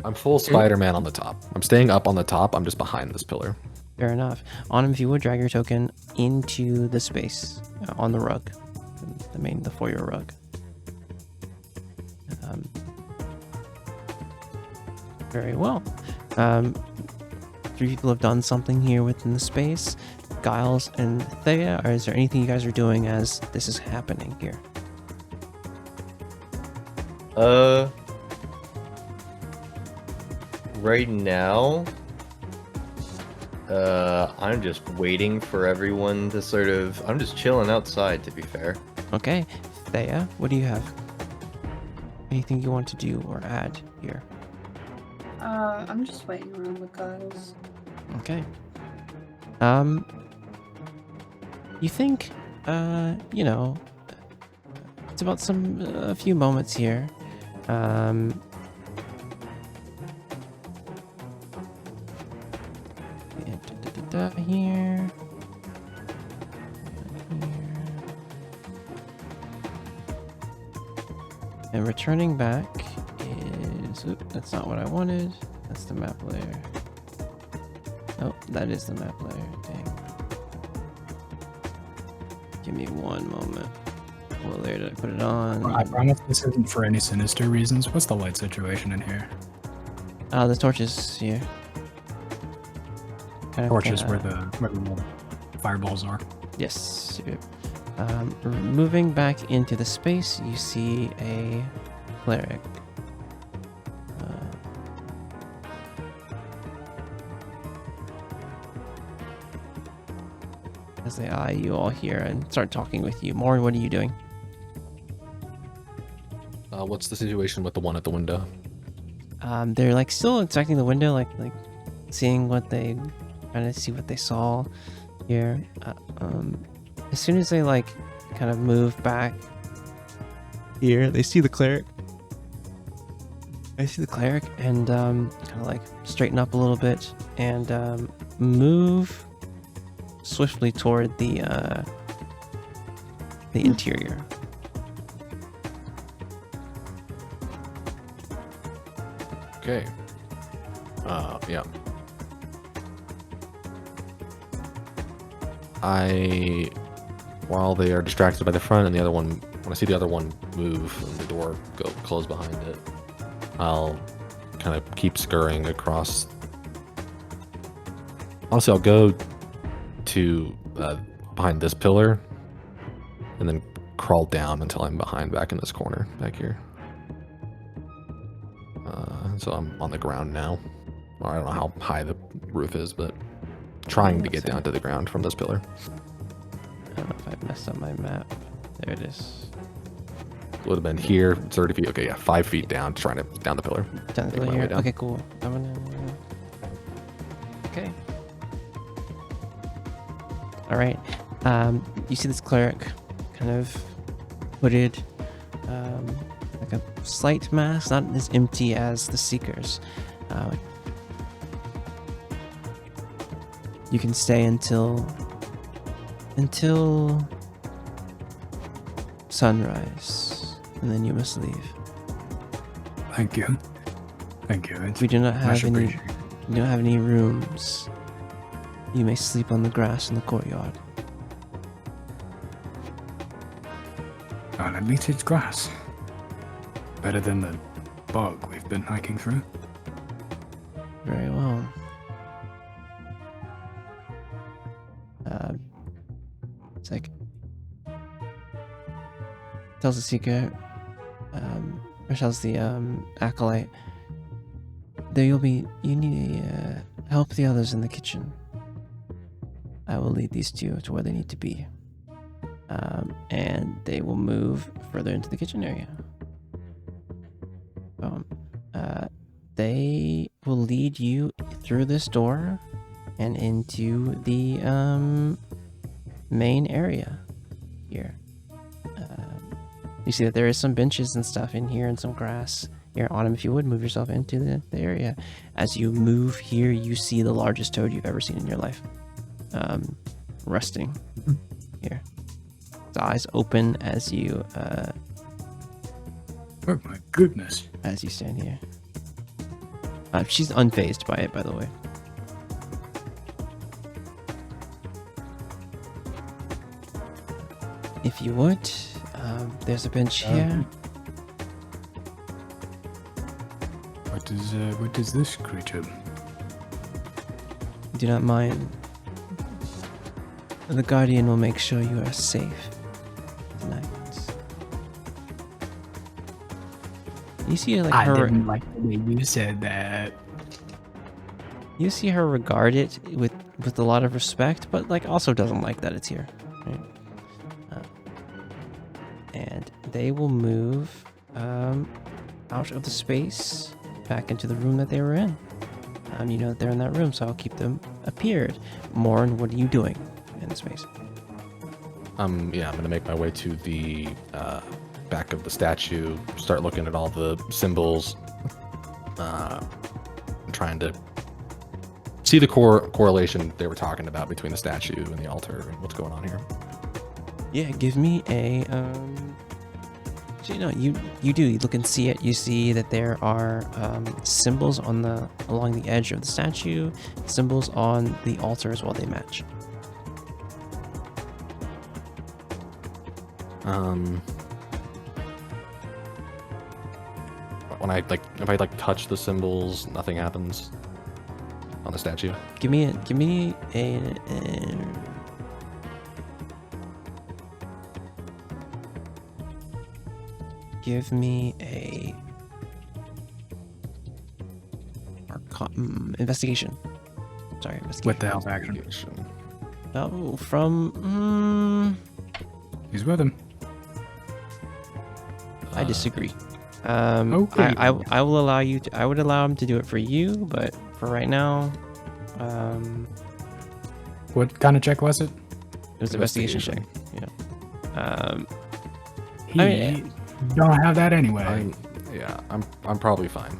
I'm full Spider-Man on the top. I'm staying up on the top. I'm just behind this pillar. Fair enough. On if you would, drag your token into the space on the rug, the foyer rug. Very well. 3 people have done something here within the space. Giles and Thea, or is there anything you guys are doing as this is happening here? Right now, I'm just waiting for everyone to sort of. I'm just chilling outside, to be fair. Okay, Thea, what do you have? Anything you want to do or add here? I'm just waiting around with Giles. Okay. You think, it's about a few moments here. here. And returning back is... Oop, that's not what I wanted. That's the map layer. Oh, that is the map layer. Dang. Give me one moment. What layer did I put it on? I promise this isn't for any sinister reasons. What's the light situation in here? The torches here. Kind of, Torches where the fireballs are. Yes. Moving back into the space, you see a cleric. As they eye you all here and start talking with you. Morn, what are you doing? What's the situation with the one at the window? They're like still inspecting the window, like seeing what they kind of see what they saw here. As soon as they like kind of move back here, they see the cleric. I see the cleric and kind of like straighten up a little bit and move swiftly toward the interior. Okay. Yeah. While they are distracted by the front and the other one, when I see the other one move and the door close behind it, I'll kind of keep scurrying across. Honestly, I'll go to behind this pillar and then crawl down until I'm back in this corner back here. So I'm on the ground now. Or I don't know how high the roof is, but trying to get down to the ground from this pillar. I don't know if I messed up my map. There it is. Would have been here, 30 feet. Okay, yeah, 5 feet down, trying to down the pillar. Down the Make my pillar way here. down. Okay, cool. Okay. All right. You see this cleric, kind of hooded, like a slight mask, not as empty as the Seekers. You can stay until sunrise, and then you must leave. Thank you. Thank you. We do not have much any. appreciated. We don't have any rooms. You may sleep on the grass in the courtyard. At least it's grass. Better than the bog we've been hiking through. Very well. It's like tells the Seeker, or tells the acolyte, there you need to help the others in the kitchen. I will lead these two to where they need to be. And they will move further into the kitchen area. They will lead you through this door and into the main area here. You see that there is some benches and stuff in here and some grass here. Autumn, if you would move yourself into the area. As you move here, you see the largest toad you've ever seen in your life, resting here. Its eyes open as you Oh my goodness. as you stand here. She's unfazed by it, by the way. If you would, there's a bench here. What is this creature? Do not mind. The Guardian will make sure you are safe tonight. You see, like I her. didn't like the way you said that. You see her regard it with a lot of respect, but like also doesn't like that it's here. Right? And they will move out of the space back into the room that they were in. You know that they're in that room, so I'll keep them appeared. Morn, what are you doing in the space? Yeah, I'm gonna make my way to the back of the statue, start looking at all the symbols, trying to see the correlation they were talking about between the statue and the altar and what's going on here. Yeah, give me a so, you do. You look and see it. You see that there are symbols along the edge of the statue, symbols on the altar as well. They match. When if I touch the symbols, nothing happens on the statue. Give me a give me a investigation. Sorry, investigation. With the help action. Oh, from He's with him. I disagree. Okay. I will allow you to. I would allow him to do it for you, but for right now, What kind of check was it? it was an investigation check. Yeah. He I mean, don't have that anyway. I'm probably fine.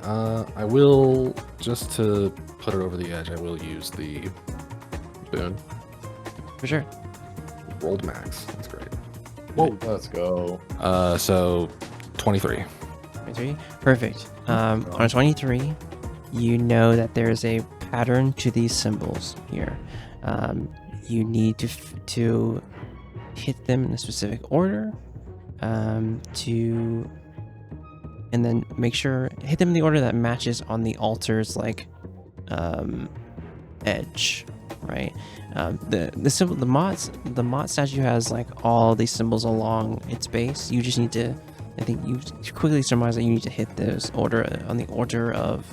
I will, just to put it over the edge, I will use the boon. For sure. Rolled max. That's great. Whoa, let's go. So 23. 23. Perfect. On a 23, you know that there is a pattern to these symbols here. You need to hit them in a specific order, and then make sure hit them in the order that matches on the altar's edge, right? The symbol, the Mott statue has all these symbols along its base. You just need to, I think you quickly surmise that you need to hit those on the order of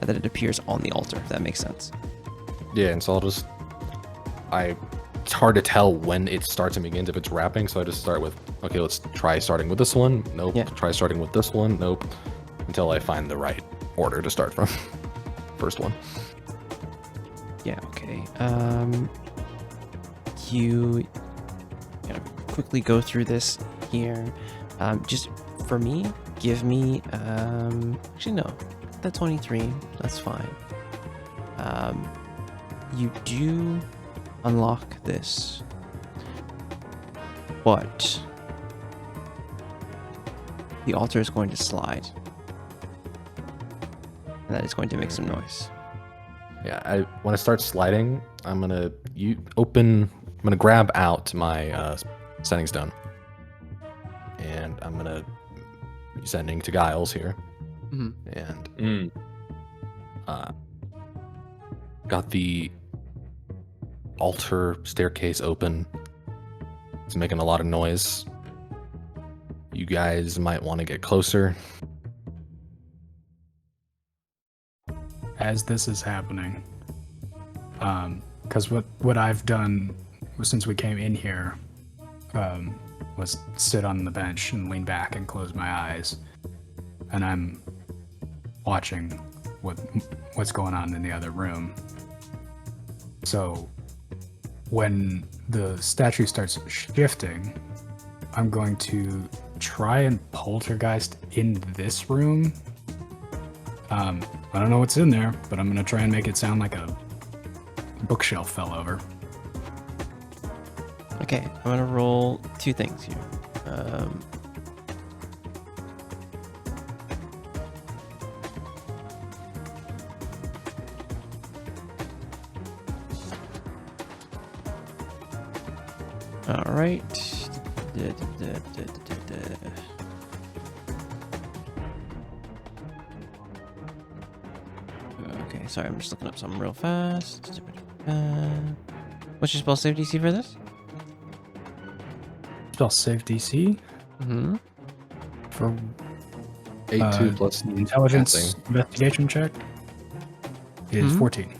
that it appears on the altar, if that makes sense. Yeah, and so it's hard to tell when it starts and begins if it's wrapping, so I just start with, okay, let's try starting with this one. Nope. Yeah. Try starting with this one. Nope. Until I find the right order to start from. First one. Yeah, okay. You gotta quickly go through this here. Just for me, give me actually no, that 23, that's fine. You do unlock this, but the altar is going to slide, and that is going to make some noise. Yeah, when I start sliding, I'm gonna grab out my sending stone, and I'm gonna be sending to Giles here, and got the altar staircase open. It's making a lot of noise. You guys might want to get closer. As this is happening, because what I've done since we came in here was sit on the bench and lean back and close my eyes, and I'm watching what's going on in the other room. So when the statue starts shifting, I'm going to try and poltergeist in this room. I don't know what's in there, but I'm gonna try and make it sound like a bookshelf fell over. Okay, I'm gonna roll two things here. All right. Okay, sorry, I'm just looking up something real fast. What's your spell save DC for this? Spell save DC Mm-hmm. for 8-2 plus intelligence dancing. investigation check is 14.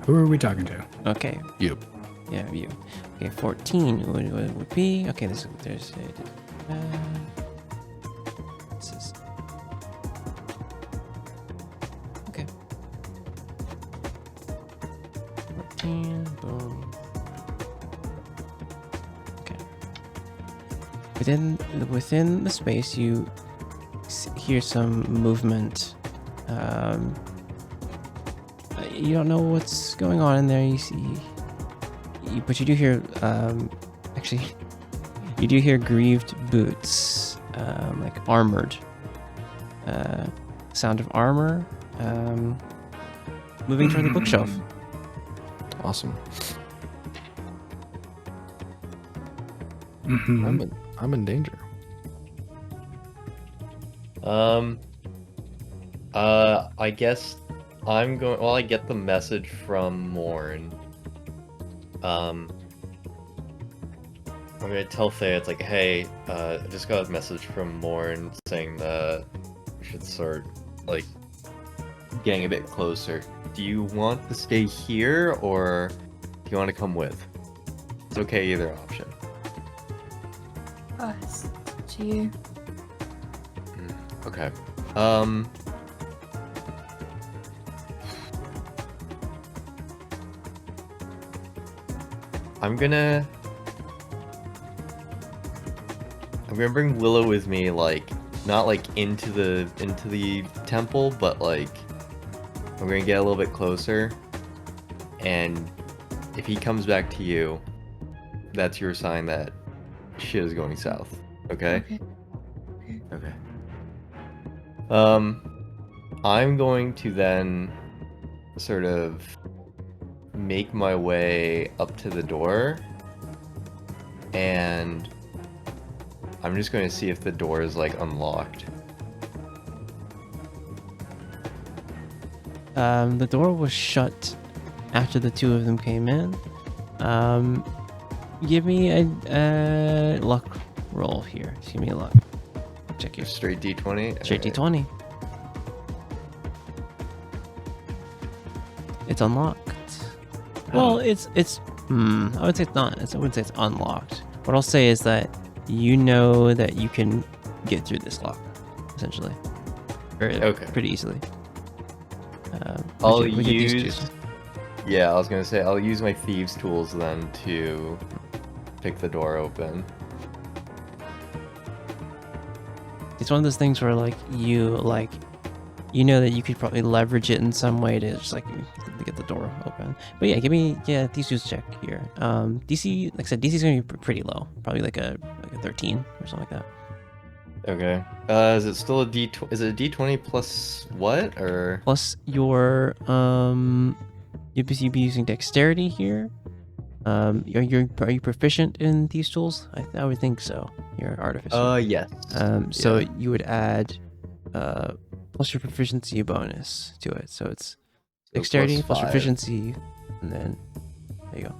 Who are we talking to? Okay. You. Yeah, you. Okay, 14 would be. Okay, there's. This is. Okay. 14. Boom. Okay. Within the space, you hear some movement You don't know what's going on in there. You see, but you do hear. Actually, you do hear grieved boots, like armored. Sound of armor. Moving toward the bookshelf. Awesome. Mhm. I'm in danger. I guess I'm going. Well, I get the message from Morn. I'm gonna tell Thea, it's like, hey, I just got a message from Morn saying that we should start, like, getting a bit closer. Do you want to stay here, or do you want to come with? It's okay, either option. Oh, it's up to you. Okay. I'm gonna bring Willow with me, like, not like into the temple, but like I'm gonna get a little bit closer, and if he comes back to you, that's your sign that shit is going south. Okay? Okay. I'm going to then sort of make my way up to the door, and I'm just going to see if the door is, like, unlocked. The door was shut after the two of them came in. Give me a luck roll here. Just give me a luck. Check your Straight D20? straight D20. It's unlocked. Well, it's I would say it's not. I wouldn't say it's unlocked. What I'll say is that you know that you can get through this lock, essentially. Okay. Pretty easily. I'll we could these use... two. Yeah, I was gonna say, I'll use my thieves' tools then to pick the door open. It's one of those things where you know that you could probably leverage it in some way to just to get the door open. But yeah, give me these two check here. DC, like I said, DC's gonna be pretty low, probably like a 13 or something like that. Okay. Is it still a D20? Is it a D20 plus what, or? Plus your you'd be using dexterity here. Are you proficient in these tools? I would think so. You're an artificer. Yes. So Yeah. you would add plus your proficiency bonus to it. So it's dexterity plus 5. proficiency, and then there you go.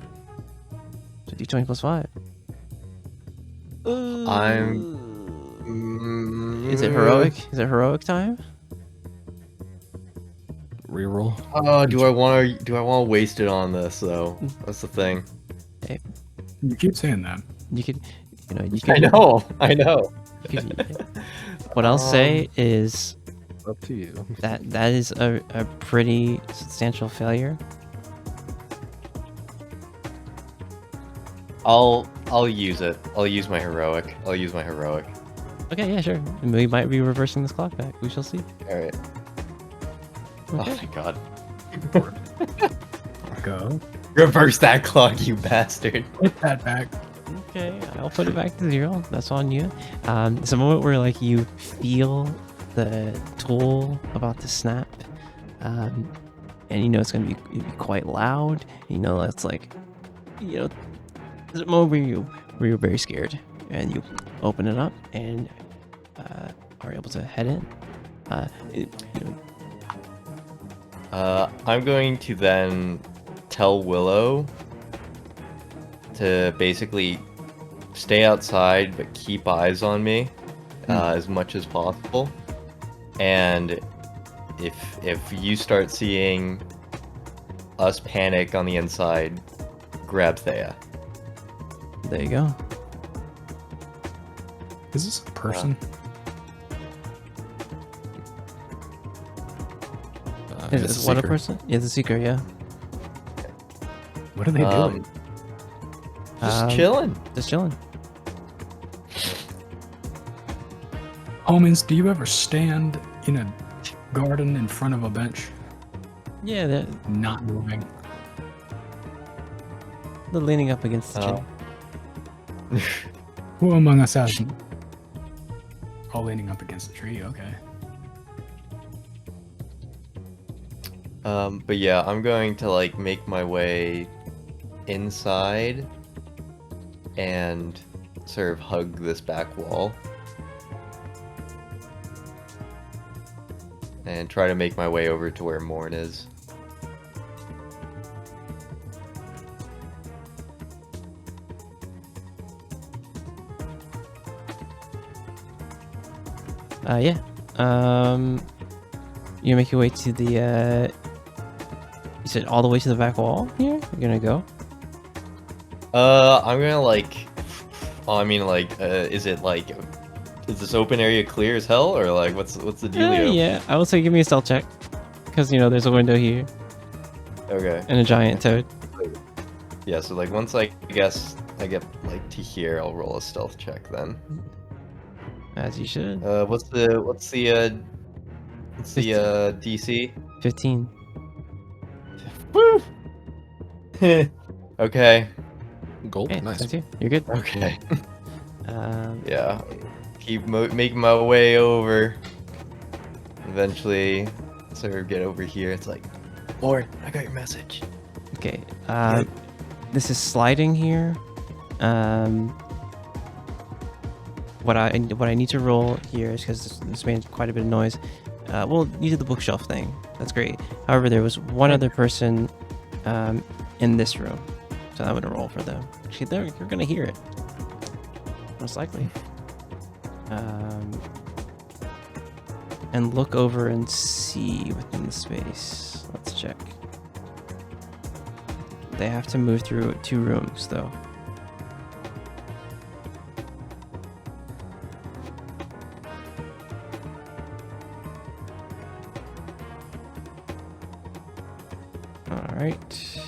So D20 plus 5. Is it heroic? Is it heroic time? Reroll. Oh, do I want to waste it on this though? That's the thing. You keep saying that. You could, you I could. know. You could, what I'll say is Up to you. that is a pretty substantial failure. I'll use it. I'll use my heroic. Okay, yeah, sure. We might be reversing this clock back. We shall see. All right. Okay. Oh my god. Go. Reverse that clock, you bastard. Put that back. Okay, I'll put it back to 0. That's on you. It's a moment where you feel the tool about to snap, and it's going to be quite loud. It's there's a moment where you're very scared, and you open it up and are able to head in. I'm going to then tell Willow to basically stay outside but keep eyes on me as much as possible. And if you start seeing us panic on the inside, grab Thea. There you go. Is this a person? Is it's this what a seeker. person? Yeah, the seeker. Yeah. What are they doing? Just chilling. Just chilling. Homens, do you ever stand in a garden in front of a bench, Yeah, they're not moving. leaning up against the tree. Oh. Who among us has? All leaning up against the tree. Okay. But yeah, I'm going to like make my way inside and sort of hug this back wall and try to make my way over to where Morn is. Yeah. You make your way to the. You said all the way to the back wall here. You're gonna go. I'm gonna like. I mean, like, is it like, is this open area clear as hell, or like, what's the dealio? Yeah, I will say give me a stealth check, because you know there's a window here Okay. and a giant toad. Yeah. So like, once I guess I get like to here, I'll roll a stealth check then. As you should. What's the DC? 15. Woo! Okay. Gold. Okay, Nice. that's you. You're good. Okay. Yeah. Keep making my way over. Eventually, sort of get over here. It's like, Lord, I got your message. Okay. This is sliding here. What I need to roll here is because this made quite a bit of noise. Well, you did the bookshelf thing. That's great. However, there was one other person in this room, so I'm gonna roll for them. Actually, you're gonna hear it, most likely. And look over and see within the space. Let's check. They have to move through 2 rooms, though. Alright.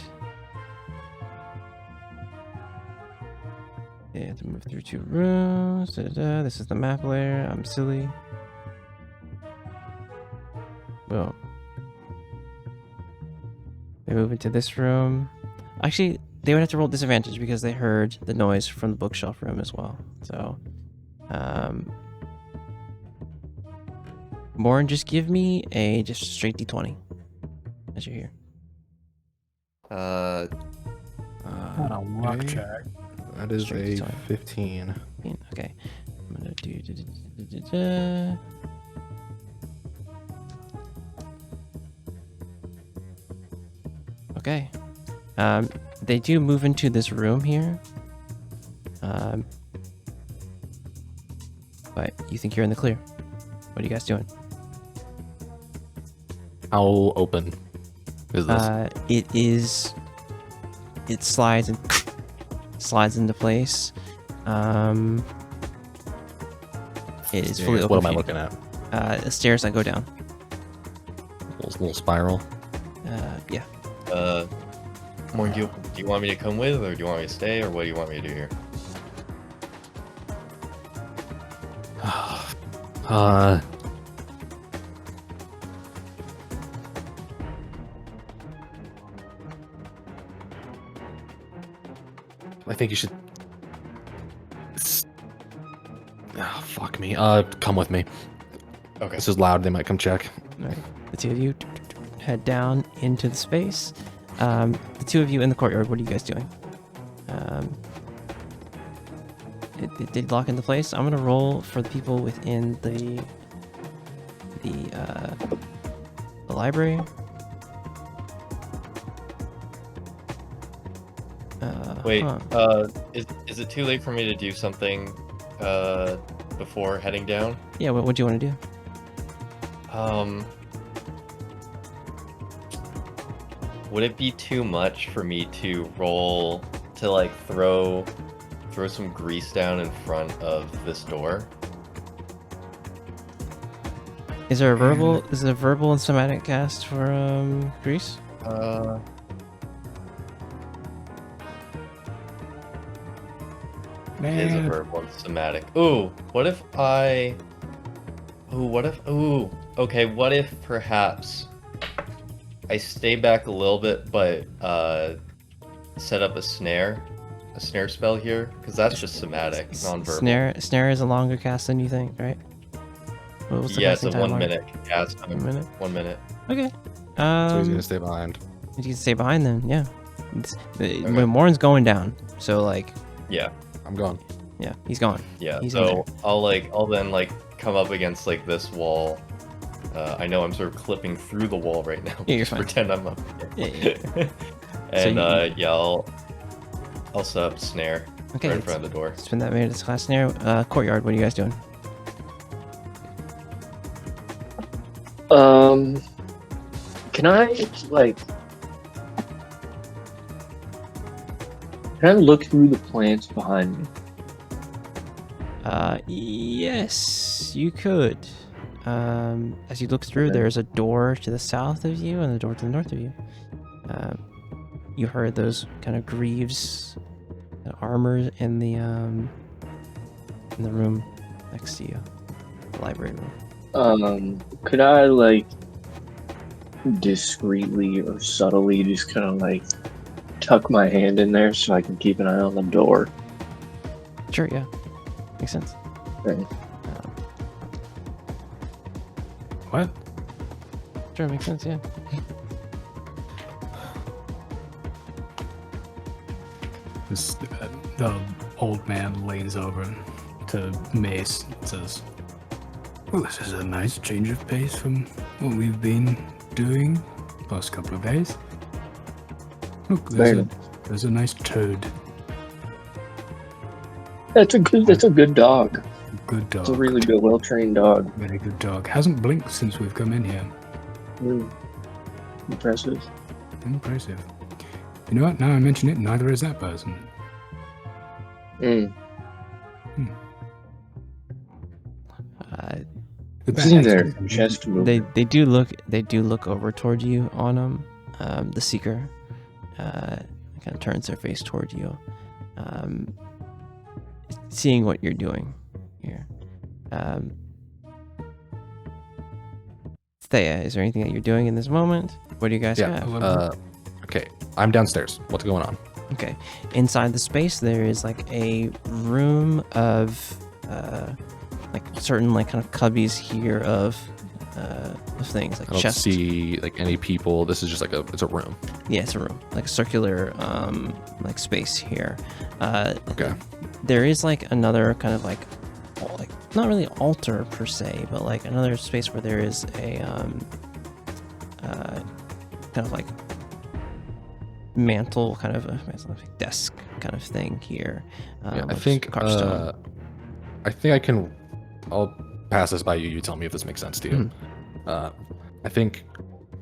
They have to move through 2 rooms. This is the map layer. I'm silly. Boom. They move into this room. Actually, they would have to roll disadvantage because they heard the noise from the bookshelf room as well. So, Morn, just give me a just straight D20 as you're here. Not a luck Okay. check. That is Straight a to 15. Okay. I'm gonna do. Okay. They do move into this room here. But you think you're in the clear. What are you guys doing? How open is this? It slides and slides into place. It is fully open. What am I for you. looking at? Stairs that go down. Little spiral. Yeah. Morn, do you want me to come with, or do you want me to stay, or what do you want me to do here? I think you should. Oh, fuck me. Come with me. Okay. This is loud. They might come check. All right. The 2 of you head down into the space. The 2 of you in the courtyard. What are you guys doing? It did lock into place. I'm gonna roll for the people within the library. Wait. Huh. Is it too late for me to do something before heading down? Yeah. What do you want to do? Would it be too much for me to roll to like throw some grease down in front of this door? Is there a verbal? Is it a verbal and somatic cast for Grease? It is a Man, verbal and somatic. Ooh, what if I? Ooh, what if? Ooh, Okay, what if perhaps I stay back a little bit, but set up a snare spell here? Because that's just somatic, nonverbal. Snare is a longer cast than you think, right? What was the Yeah, it's casting a time 1 on it? minute cast time. 1 minute. 1 minute. Okay. So he's gonna stay behind. You can stay behind then, yeah. When Warren's going down, so like, Yeah. I'm gone. yeah, he's gone. Yeah. He's in So I'll then like come up against like this wall. I know I'm sort of clipping through the wall right now. Yeah, you're Just fine. pretend I'm up here. Yeah. And yeah, I'll set up snare Okay. right in front of the door. Spend that minute class snare. Courtyard, what are you guys doing? Can I like? Can I look through the plants behind me? Yes, you could. As you look through, Okay. there's a door to the south of you and a door to the north of you. You heard those kind of greaves, armor in the room next to you, the library room. Could I like discreetly or subtly just kind of like tuck my hand in there so I can keep an eye on the door? Sure, yeah, makes sense. Okay. What? Sure, makes sense. Yeah. The old man leans over to Mace and says, "Well, this is a nice change of pace from what we've been doing last couple of days. Look, there's a nice toad. That's a good dog. Good dog. It's a really good, well-trained dog. Very good dog. Hasn't blinked since we've come in here. Impressive. Impressive. You know what? Now I mention it, neither is that person. Mm. The See back- their chest movement. They do look over toward you on the seeker kind of turns their face toward you, seeing what you're doing here. Thea, is there anything that you're doing in this moment? What do you guys Yeah. have? Okay. I'm downstairs. What's going on? Okay, inside the space there is like a room of like certain like kind of cubbies here of things like I don't chests. see like any people. This is just like it's a room. Yeah, it's a room, like a circular like space here. Okay. There is like another kind of like not really altar per se, but like another space where there is a kind of like mantle, kind of a desk kind of thing here. Yeah, I with think carved stone. I think I can. I'll pass this by you. You tell me if this makes sense to you. I think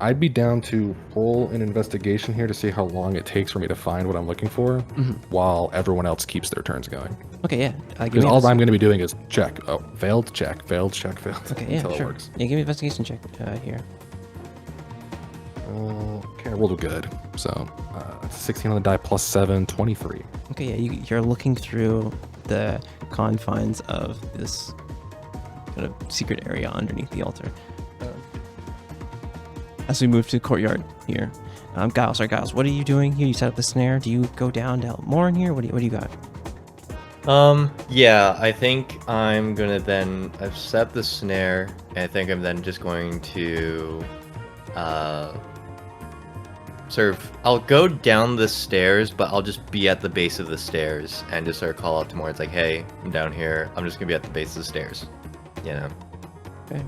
I'd be down to roll an investigation here to see how long it takes for me to find what I'm looking for, while everyone else keeps their turns going. Okay, yeah. Give Because me all I'm going to be doing is check. Oh, failed, check, failed, check, failed. Okay, yeah, Until it sure. works. Yeah, give me an investigation check here. Okay, I rolled a good. So 16 on the die plus 7, 23. Okay, yeah, you're looking through the confines of this kind of secret area underneath the altar. As we move to the courtyard here, Giles, what are you doing here? You set up the snare. Do you go down to help more in here? What do you got? Yeah, I think I'm gonna then I've set the snare, and I think I'm then just going to I'll go down the stairs, but I'll just be at the base of the stairs and just sort of call out to more. It's like, hey, I'm down here. I'm just gonna be at the base of the stairs. You know. Okay.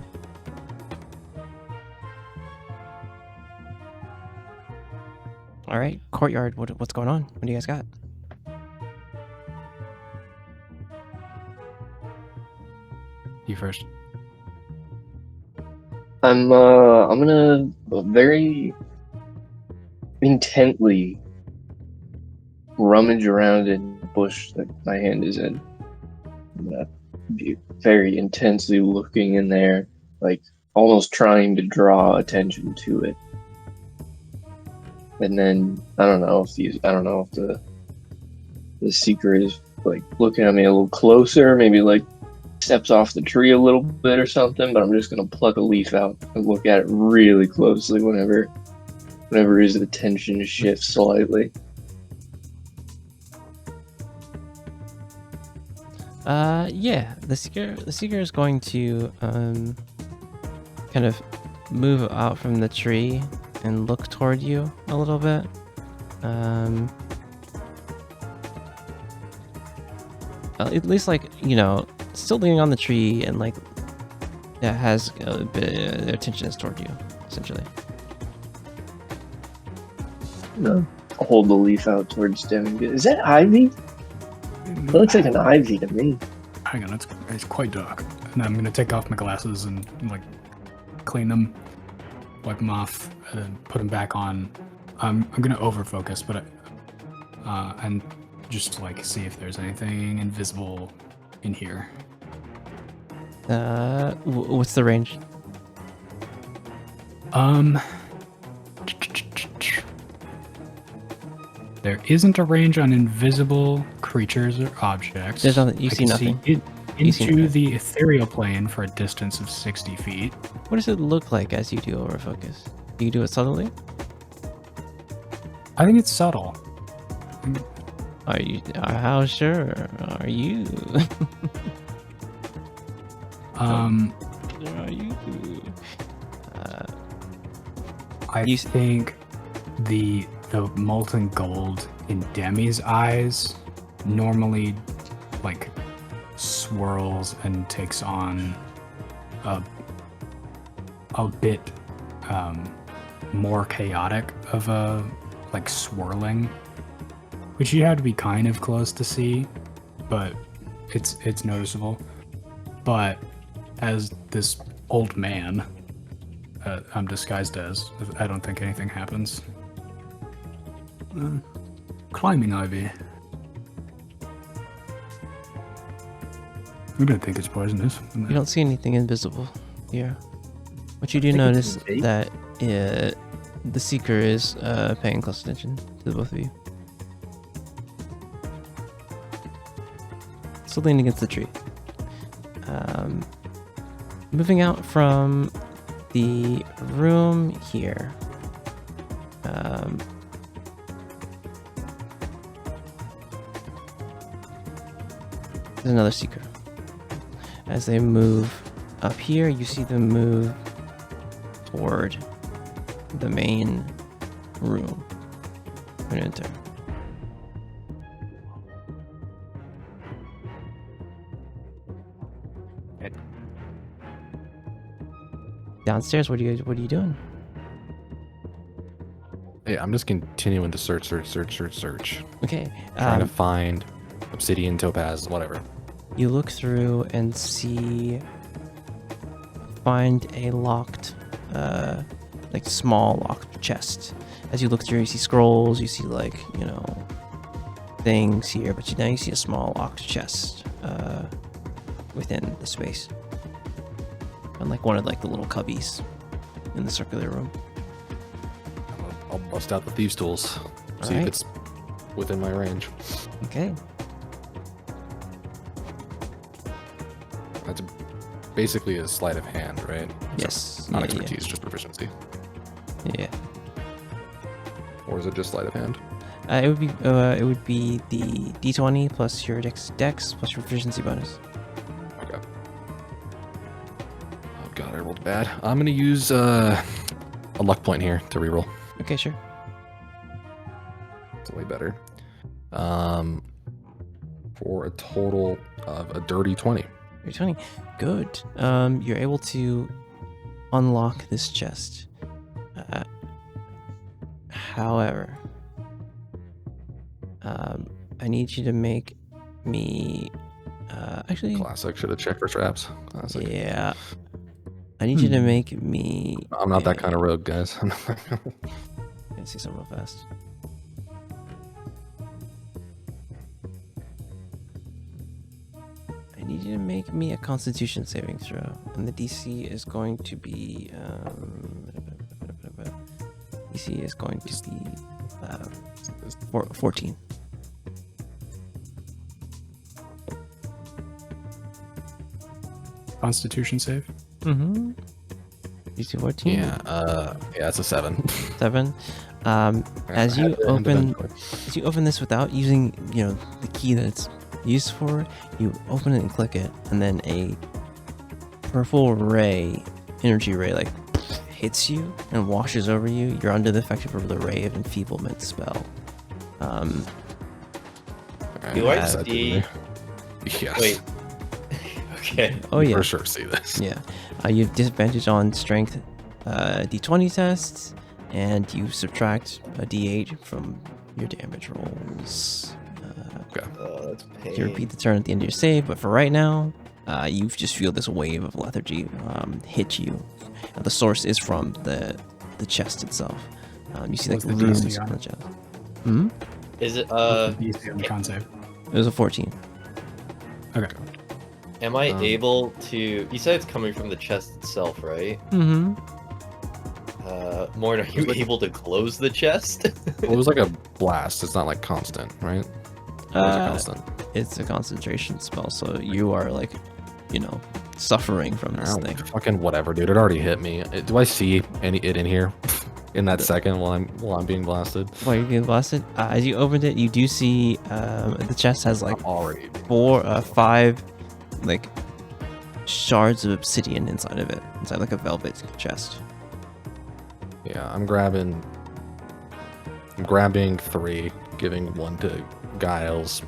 All right, courtyard. What's going on? What do you guys got? You first. I'm gonna very intently rummage around in the bush that my hand is in. I'm gonna be very intensely looking in there, like almost trying to draw attention to it. And then I don't know if the seeker is like looking at me a little closer, maybe like steps off the tree a little bit or something, but I'm just gonna pluck a leaf out and look at it really closely whenever his attention shifts slightly. Yeah, the seeker is going to kind of move out from the tree and look toward you a little bit. At least, like, you know, still leaning on the tree, and like that has a bit their attention is toward you, essentially. No. I'll hold the leaf out towards Devin. Is that ivy? It looks like an ivy to me. Hang on, it's quite dark. And I'm gonna take off my glasses and like clean them, wipe them off, and then put them back on. I'm gonna over focus, but and just like see if there's anything invisible in here. What's the range? There isn't a range on invisible creatures or objects. There's nothing. You I see can nothing. See see into nothing. the ethereal plane for a distance of 60 feet. What does it look like as you do overfocus? Do you do it subtly? I think it's subtle. Are you? How sure are you? Are you? I think the molten gold in Demi's eyes normally like swirls and takes on a bit more chaotic of a like swirling, which you have to be kind of close to see, but it's noticeable. But as this old man I'm disguised as, I don't think anything happens. Climbing ivy. We don't think it's poisonous. You don't see anything invisible here. But you do I think it's notice bait. that the seeker is paying close attention to the both of you. Still leaning against the tree. Moving out from the room here. There's another seeker. As they move up here, you see them move toward the main room. And enter. Downstairs, what are you doing? Hey, I'm just continuing to search. Okay. Trying to find obsidian, topaz, whatever. You look through and find a locked, like small locked chest. As you look through, you see scrolls, you see like, you know, things here, but now you see a small locked chest, within the space. And like one of like the little cubbies in the circular room. I'll bust out the thieves' tools. See Alright. if it's within my range. Okay. That's basically a sleight of hand, right? Yes. Not yeah, expertise, just proficiency. Yeah. Or is it just sleight of hand? It would be the D20 plus your dex plus your proficiency bonus. Okay. Oh god, I rolled bad. I'm gonna use a luck point here to reroll. Okay, sure. It's way better. For a total of a dirty 20. You're 20. Good. You're able to unlock this chest. However, I need you to make me. Actually, Classic. Should have checked for traps. Classic. yeah. I need you to make me. I'm not that kind of rogue, guys. Let's see something real fast. I need you to make me a Constitution saving throw, and the DC is going to be. DC is going to be 14. Constitution save. Mm-hmm. DC 14. Yeah, it's a 7. 7. As you open this without using, the key that it's used for, you open it and click it, and then a purple energy ray, like hits you and washes over you. You're under the effect of the ray of enfeeblement spell. Do I see? Yes. Wait. Okay. Oh yeah. For sure see this. Yeah. You have disadvantage on strength d20 tests, and you subtract a d8 from your damage rolls. Okay. Oh, that's pain. You repeat the turn at the end of your save, but for right now, you just feel this wave of lethargy hit you. The source is from the chest itself. You see like What's the runes DC on on the chest. Hmm? Is it DC on the con save. It was a 14. Okay. am I able to you said it's coming from the chest itself, right? Mm-hmm. Morn, are you able to close the chest? It was like a blast. It's not like constant, right? Or is it constant? It's a concentration spell, so you are like, suffering from this thing. Fucking whatever, dude. It already hit me. Do I see it in here? In that second while I'm being blasted? While you're being blasted, as you opened it, you do see the chest has like I'm already 5 like shards of obsidian inside of it, inside like a velvet chest. Yeah, I'm grabbing 3, giving 1 to Giles,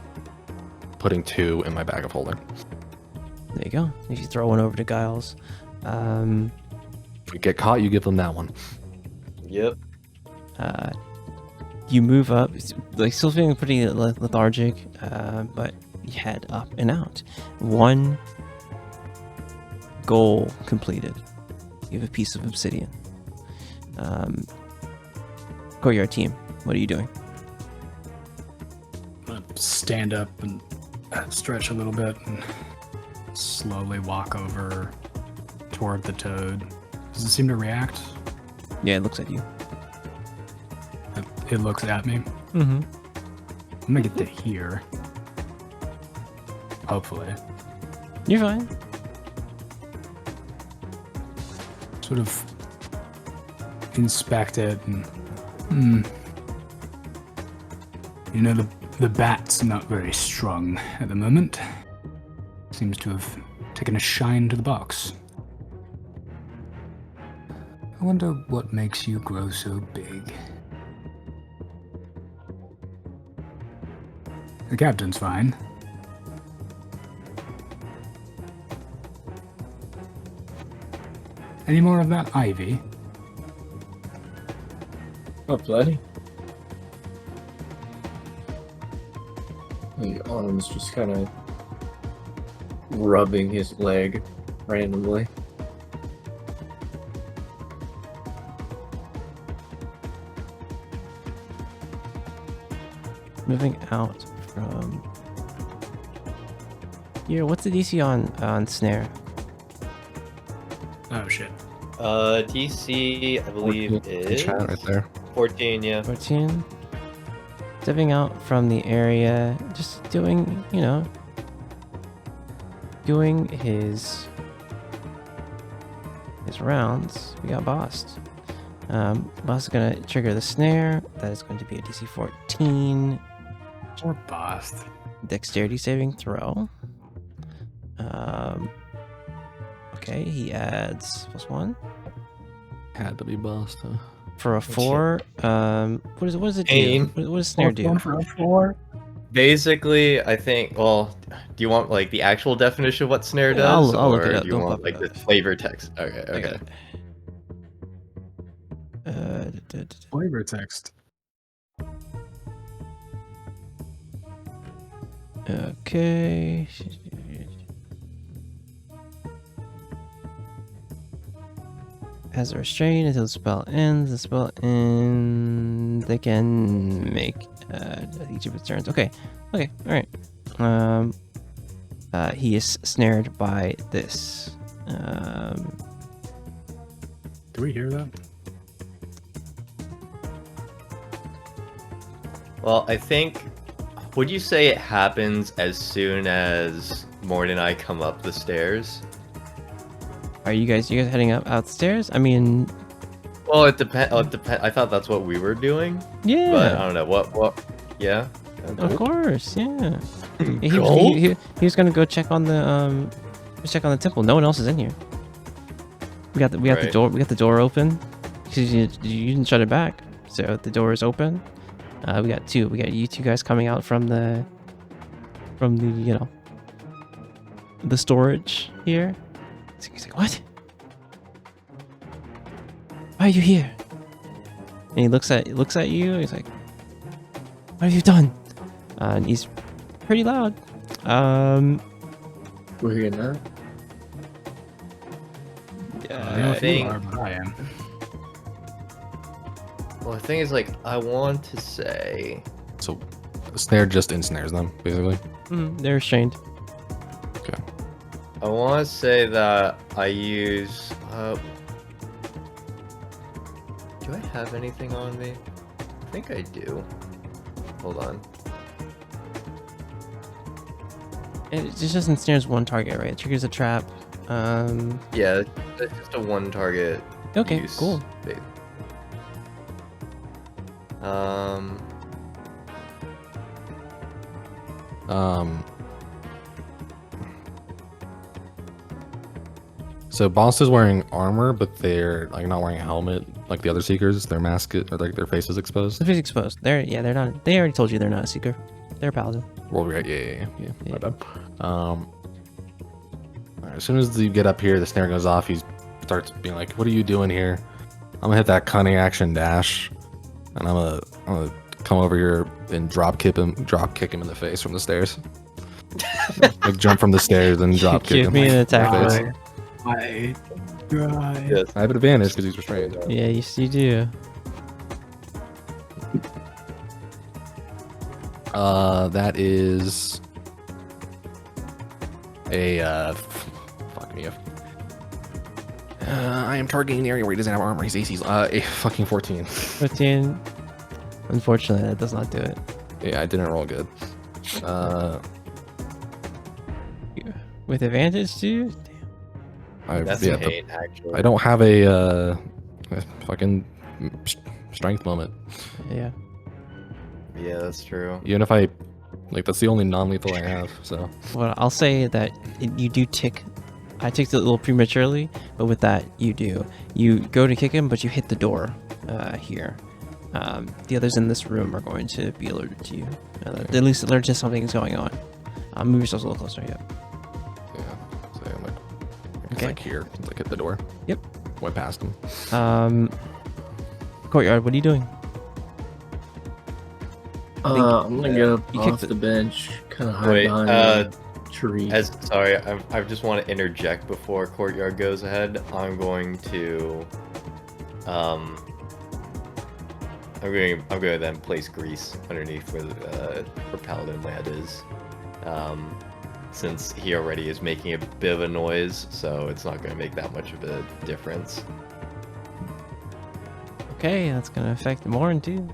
putting 2 in my bag of holding. There you go. If you throw one over to Giles, If we get caught, you give them that one. Yep. you move up, like still feeling pretty lethargic, but you head up and out. 1 goal completed. You have a piece of obsidian. Courtyard team, what are you doing? I'm gonna stand up and stretch a little bit and slowly walk over toward the toad. Does it seem to react? Yeah, it looks at you. It looks at me. Mm-hmm. I'm gonna get to here. Hopefully. You're fine. Sort of inspect it and the bat's not very strong at the moment. Seems to have taken a shine to the box. I wonder what makes you grow so big. The captain's fine. Any more of that ivy? Oh, plenty. The arm's just kind of rubbing his leg randomly. Moving out from here. What's the DC on snare? Oh shit. DC, I believe, 14 is chat right there. 14, yeah. 14. Stepping out from the area, just doing, doing his rounds. We got Boss. Boss is gonna trigger the snare. That is going to be a DC 14 Poor Boss. dexterity saving throw. Okay, he adds +1 Had to be bossed, huh? for a 4. What does it do? Pain. What does snare do? One for a 4. Basically, I think, well, do you want like the actual definition of what snare Yeah, does? I'll look or it up. do you Don't want pop it like the up. flavor text? Okay, okay. Flavor text. Okay. As a restraint until the spell ends. The spell ends. They can make each of its turns. Okay. Okay. All right. He is snared by this. Do we hear that? Well, I think, would you say it happens as soon as Mort and I come up the stairs? Are you guys heading up outstairs? I mean, Well, it depends. I thought that's what we were doing, yeah. but I don't know what. Yeah. Of course, yeah. Yeah, Gold? he was gonna go check on the temple. No one else is in here. We got the Right. door. We got the door open because you didn't shut it back, so the door is open. We got two. We got you two guys coming out from the the storage here. So he's like, "What? Why are you here?" And he looks at you. He's like, "What have you done?" And he's pretty loud. We're here now. I don't know if you think- are, but I am. Well, the thing is, like, I want to say. So the snare just ensnares them, basically. They're restrained. Okay. I want to say that I use. Do I have anything on me? I think I do. Hold on. It just ensnares one target, right? It triggers a trap. Yeah, it's just a one target. Okay, use. cool. So Boss is wearing armor, but they're like not wearing a helmet like the other Seekers. Their mask or like their face is exposed. The face exposed. They're not. They already told you they're not a seeker. They're a paladin. Well, right, yeah. Yeah. My bad. Alright, as soon as you get up here, the snare goes off. He starts being like, "What are you doing here?" I'm gonna hit that cunning action dash, and I'm gonna come over here and drop kick him in the face from the stairs. Like jump from the stairs and drop kick Give him. me an in the attack face. roll. I Yes. I have an advantage because he's restrained. Yeah, you do. That is a fuck me. I am targeting the area where he doesn't have armor. His AC's a fucking 14. 15. Unfortunately, that does not do it. Yeah, I didn't roll good. With advantage too. That's yeah, a hate, actually. I don't have a fucking strength moment. Yeah. Yeah, that's true. Even if I like, that's the only non-lethal I have. So Well, I'll say that you do tick. I ticked it a little prematurely, but with that, you do. You go to kick him, but you hit the door here. The others in this room are going to be alerted to you. At least alerted to something's going on. Move yourselves a little closer. Yep. yeah, so I'm like, it's Okay. like here, it's like hit the door. Yep. Went past him. Courtyard. What are you doing? I'm gonna get up You off kicked the bench, kind of hide Wait, behind a tree. Sorry, I just want to interject before Courtyard goes ahead. I'm going to, I'm going to then place Grease underneath where Paladin Land is, since he already is making a bit of a noise, so it's not going to make that much of a difference. Okay, that's gonna affect Morin too.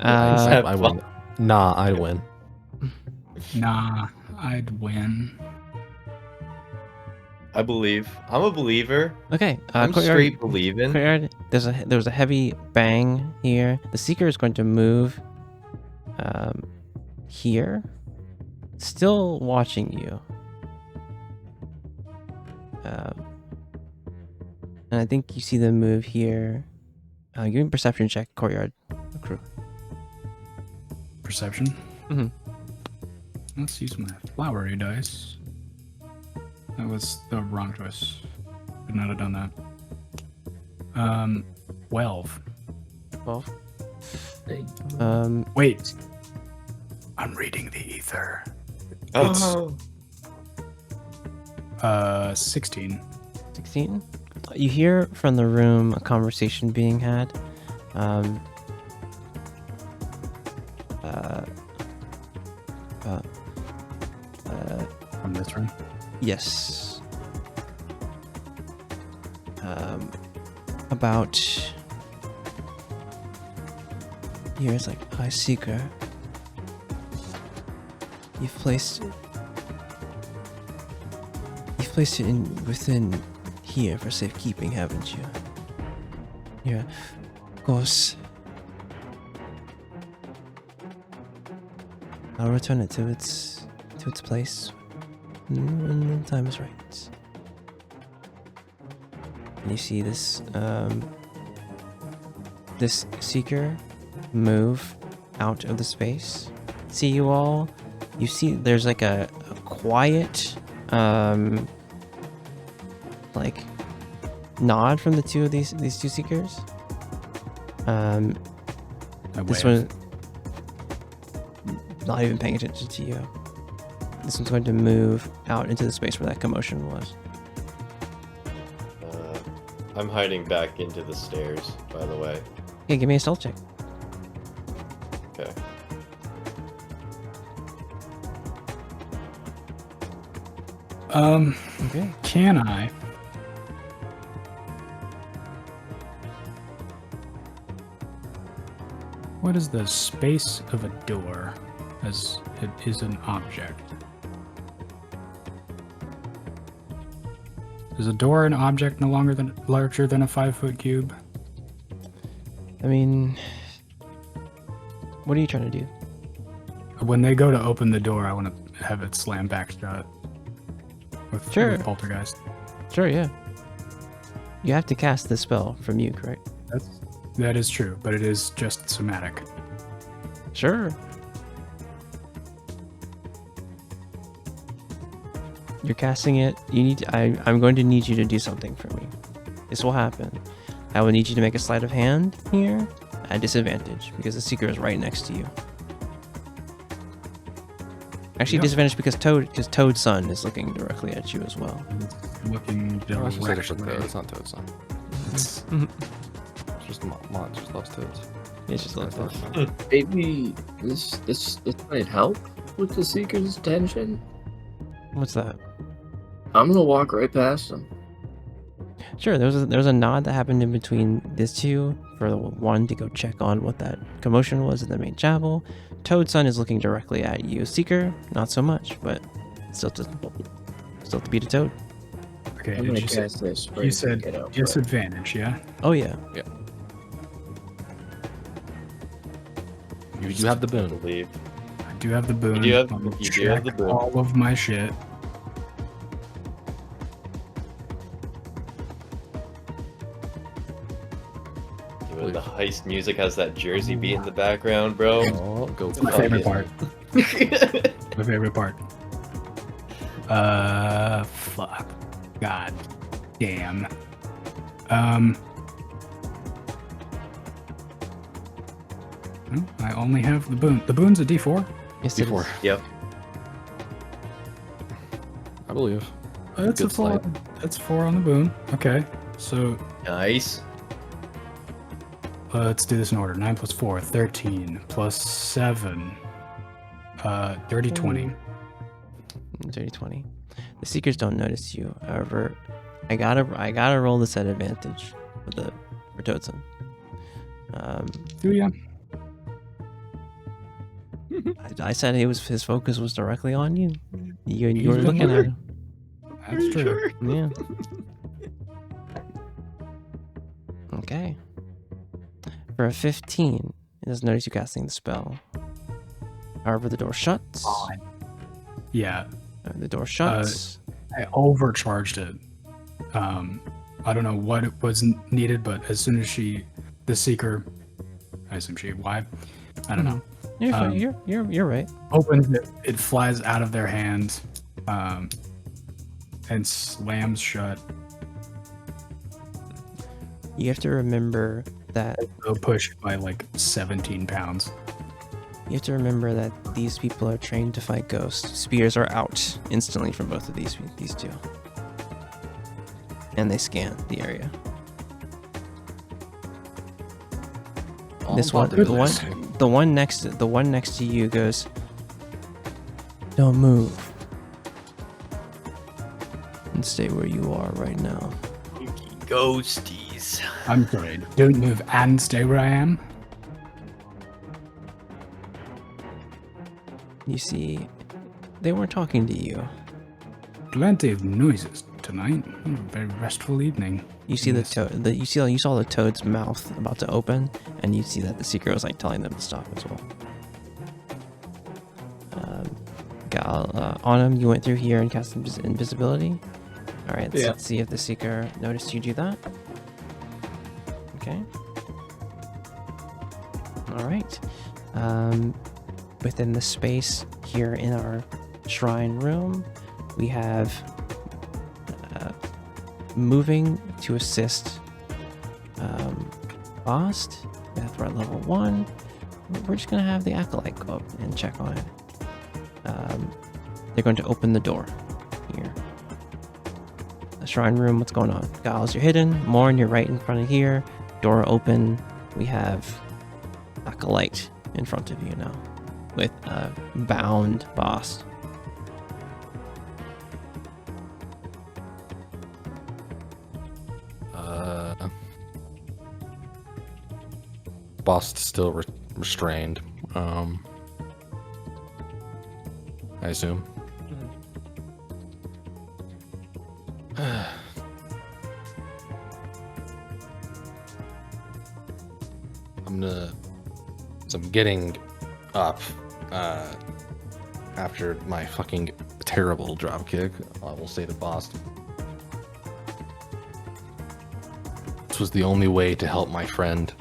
I win. Nah, I win. Nah, I'd win. I believe. I'm a believer. Okay, I'm Courtyard. straight believing. Courtyard, there was a heavy bang here. The Seeker is going to move here, still watching you. And I think you see them move here. Give me a perception check, Courtyard crew. Perception. Mhm. Let's use my flowery dice. That was the wrong choice. Could not have done that. 12. 12. Hey. Wait. I'm reading the ether. Oh. 16. 16. You hear from the room a conversation being had. From this room. Yes. About years like High Seeker. You've placed placed it within here for safekeeping, haven't you? Yeah, of course. I'll return it to its place when the time is right. And you see this this seeker move out of the space. See you all. You see there's like a quiet like nod from the two of these two seekers. This one not even paying attention to you. This one's going to move out into the space where that commotion was. I'm hiding back into the stairs, by the way. Okay, give me a stealth check. Okay. Okay. Can I? What is the space of a door as it is an object? Is a door an object no longer than larger than a 5-foot cube? I mean, what are you trying to do? When they go to open the door, I want to have it slam back shut. With, Sure. with poltergeist. Sure, yeah. You have to cast the spell from you, correct? That is true, but it is just somatic. Sure. You're casting it. You need. I'm going to need you to do something for me. This will happen. I will need you to make a sleight of hand here at disadvantage because the seeker is right next to you. Actually, Yep. disadvantage because Toad's son is looking directly at you as well. It's looking Oh, it's just like a shit directly. toad. It's not Toad's son. It's just Mont just loves toads. It's just like That's that. not- Maybe this might help with the seeker's attention. What's that? I'm gonna walk right past him. Sure, there was a nod that happened in between these two for the one to go check on what that commotion was in the main chapel. Toad's son is looking directly at you. Seeker, not so much, but still to beat a toad. Okay, I'm did gonna you say, cast this. you said disadvantage, yeah? Oh yeah. You have the I boon. believe. I do have the boon. You do have- I'll you do have the check boon. all of my shit. Dude, the heist music has that Jersey beat in the background, bro. Oh, go. It's my Oh, favorite yeah. part. My favorite part. Fuck. God damn. Well, I only have the boon. The boon's a D4? Yes, it D4. is. Yep. I believe. That's a Good 4. slide. That's 4 on the boon. Okay, so Nice. let's do this in order. 9 plus 4, 13 plus 7. 30, 20. Dirty 20. The seekers don't notice you. However, I gotta roll this at advantage for Toadson. Do ya? I said his focus was directly on you. You He's were been looking at looking. him. That's true. Yeah. Okay. For a 15, it doesn't notice you casting the spell. However, the door shuts. Fine. Yeah, The door shuts. I overcharged it. I don't know what it was needed, but as soon as the seeker, I assume why? I don't know. You're fine. You're right. Opens it, it flies out of their hands, and slams shut. You have to remember that They'll push by like 17 pounds. you have to remember that these people are trained to fight ghosts. Spears are out instantly from both of these two, and they scan the area. All This one, about the one next to you goes, "Don't move and stay where you are right now." Ghosties. I'm sorry. Don't move and stay where I am. You see, they weren't talking to you. plenty of noises tonight. A very restful evening. You see the Yes. toad. You saw the toad's mouth about to open, and you see that the seeker was like telling them to stop as well. Autumn, you went through here and cast invisibility. All right, Yeah. let's see if the seeker noticed you do that. Okay. All right. Within the space here in our shrine room, we have moving to assist Bost. That's for level 1. We're just gonna have the acolyte go up and check on it. They're going to open the door here. The shrine room, what's going on? Giles, you're hidden. Morn, you're right in front of here. Door open. We have acolyte in front of you now with a bound Bost. Boss still restrained. I assume. I'm getting up after my fucking terrible drop kick. I will say to Boss, this was the only way to help my friend.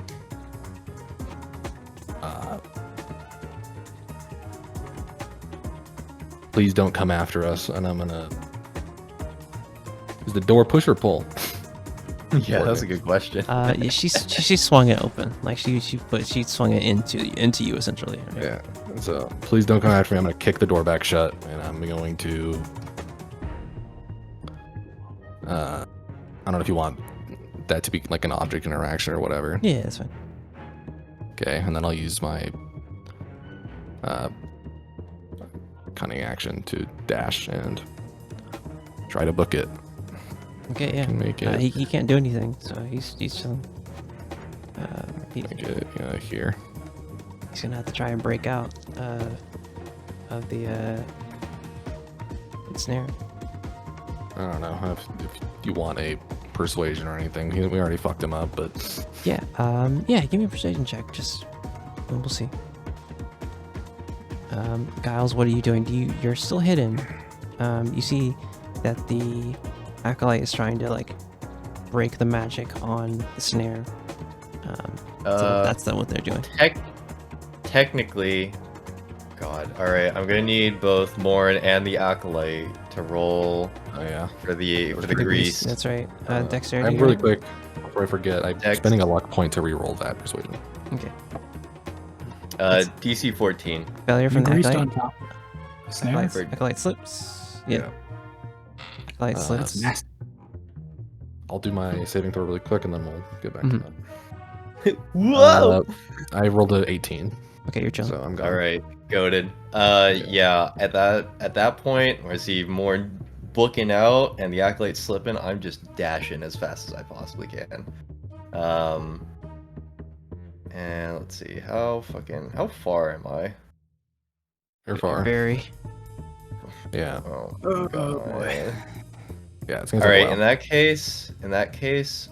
Please don't come after us, and I'm gonna. Is the door push or pull? Yeah, that's a good question. Yeah, she swung it open, like she swung it into you essentially. Right? Yeah. So please don't come after me. I'm gonna kick the door back shut, and I'm going to. I don't know if you want that to be like an object interaction or whatever. Yeah, that's fine. Okay, and then I'll use my cunning action to dash and try to book it. Okay, yeah. Can make it. He can't do anything, so he's chilling. Make it here. He's gonna have to try and break out of the snare. I don't know if you want a persuasion or anything. We already fucked him up, but Yeah. Give me a persuasion check. Just we'll see. Giles, what are you doing? You're still hidden. You see that the acolyte is trying to like break the magic on the snare. So that's what they're doing. Technically, God. All right, I'm gonna need both Morn and the acolyte to roll oh yeah. for the The grease. That's right. Dexterity. I'm really quick before I forget. I'm Dex. spending a luck point to re-roll that persuasion. Okay. DC 14. Failure from the Greased on acolyte. top. Snare? Acolyte slips. Yeah. Acolyte Uh, slips. That's nasty. I'll do my saving throw really quick, and then we'll get back to Mhm. that. Whoa! I rolled an 18, Okay, you're chilling. so I'm All gone. right, goaded. Yeah. At that point, where I see Morn booking out and the acolyte slipping, I'm just dashing as fast as I possibly can. And let's see, how far am I? You're far. Very. Yeah. Oh, Oh, God. boy. Yeah. It's gonna All take a right. while. In that case,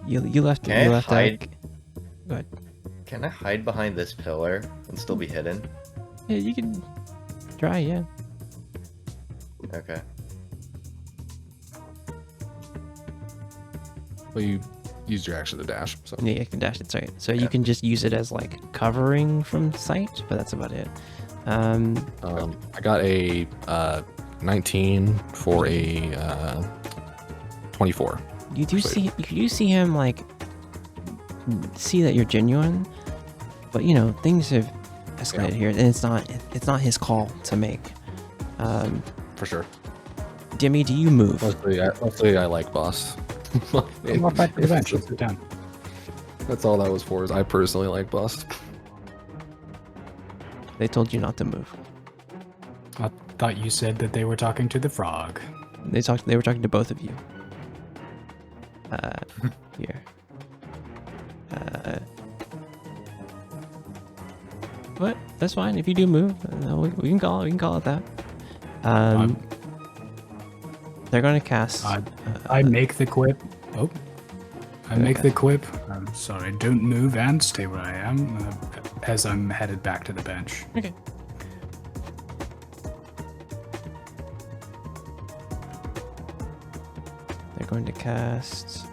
You left. Can I You left. hide? Go ahead. Can I hide behind this pillar and still be hidden? Yeah, you can try. Yeah. Okay. Well, you used your action to dash, so Yeah, you can dash. It's right. So you Yeah. can just use it as like covering from sight, but that's about it. I got a 19 for a 24. You do Sweet. see him like see that you're genuine, but you know things have escalated Yeah. here, and it's not his call to make. For sure. Dimmy, do you move? Mostly I like boss. Come up back to the bench. Let's sit down. That's all that was for. Is I personally like boss. They told you not to move. I thought you said that they were talking to the frog. They were talking to both of you. Here. But that's fine. If you do move, we can call it that. They're going to cast. I make the quip. Oh, I make Okay. the quip. I'm sorry. Don't move and stay where I am as I'm headed back to the bench. Okay. They're going to cast.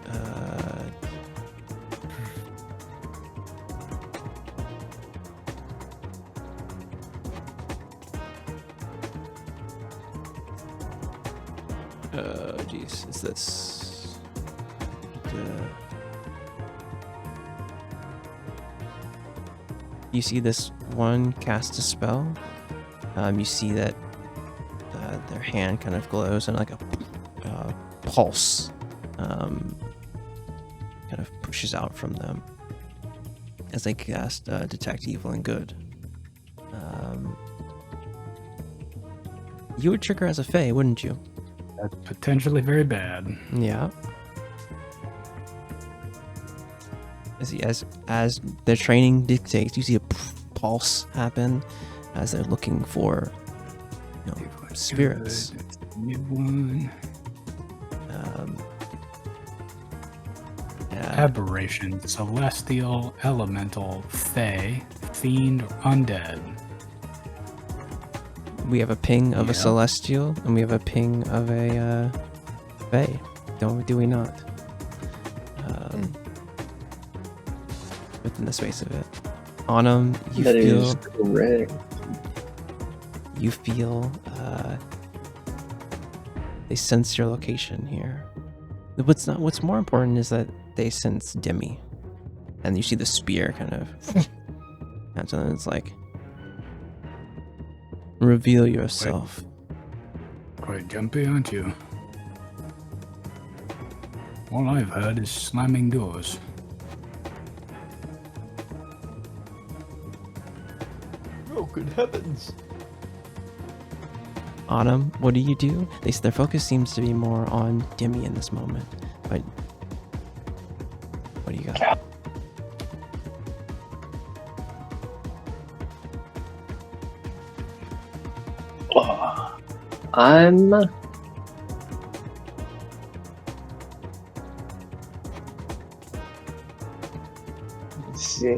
Jeez, is this? You see this one cast a spell. You see that their hand kind of glows and like a pulse kind of pushes out from them as they cast Detect Evil and Good. You would trigger as a Fae, wouldn't you? That's potentially very bad. Yeah. As their training dictates, you see a pulse happen as they're looking for spirits. Good one. Yeah. Aberration, celestial, elemental, fae, fiend, undead. We have a ping of a Yeah. celestial, and we have a ping of a fae. Do we not? Within the space of it, Autumn, you That feel is correct. they sense your location here. What's more important is that they sense Demi, and you see the spear kind of, and so it's like, reveal yourself. Quite jumpy, aren't you? All I've heard is slamming doors. Oh, good heavens. Autumn, what do you do? Their focus seems to be more on Demi in this moment, but what do you got? Let's see.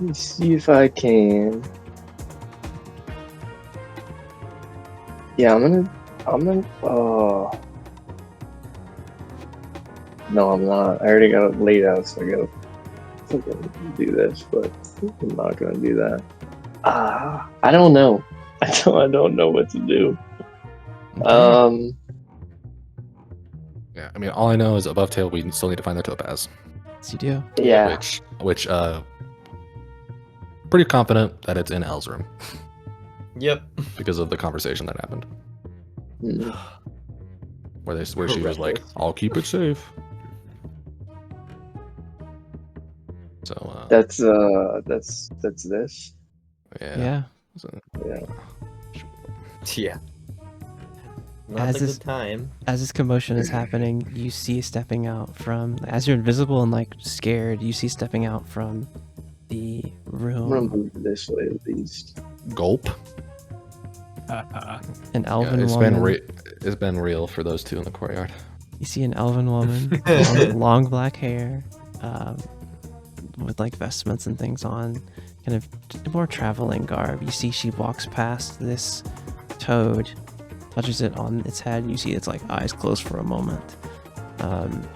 Let's see if I can. Yeah, I'm gonna, no, I'm not. I already got it laid out, so I gotta fucking do this, but I'm not gonna do that. I don't know. I don't know what to do. Yeah, I mean, all I know is above tail, we still need to find the topaz. Yes, you do. Yeah. Which pretty confident that it's in Elle's room Yep. because of the conversation that happened, Mm. where she was like, "I'll keep it safe." So That's this. Yeah. So, Yeah. Yeah. Not As a this- good time. As this commotion is happening, you see stepping out from, as you're invisible and like scared, you see stepping out from the I'm gonna room move this way at least. gulp. an elven It's woman. it's been real for those two in the courtyard. You see an elven woman, long black hair, with like vestments and things on, kind of more traveling garb. You see she walks past this toad, touches it on its head. You see its like eyes close for a moment, and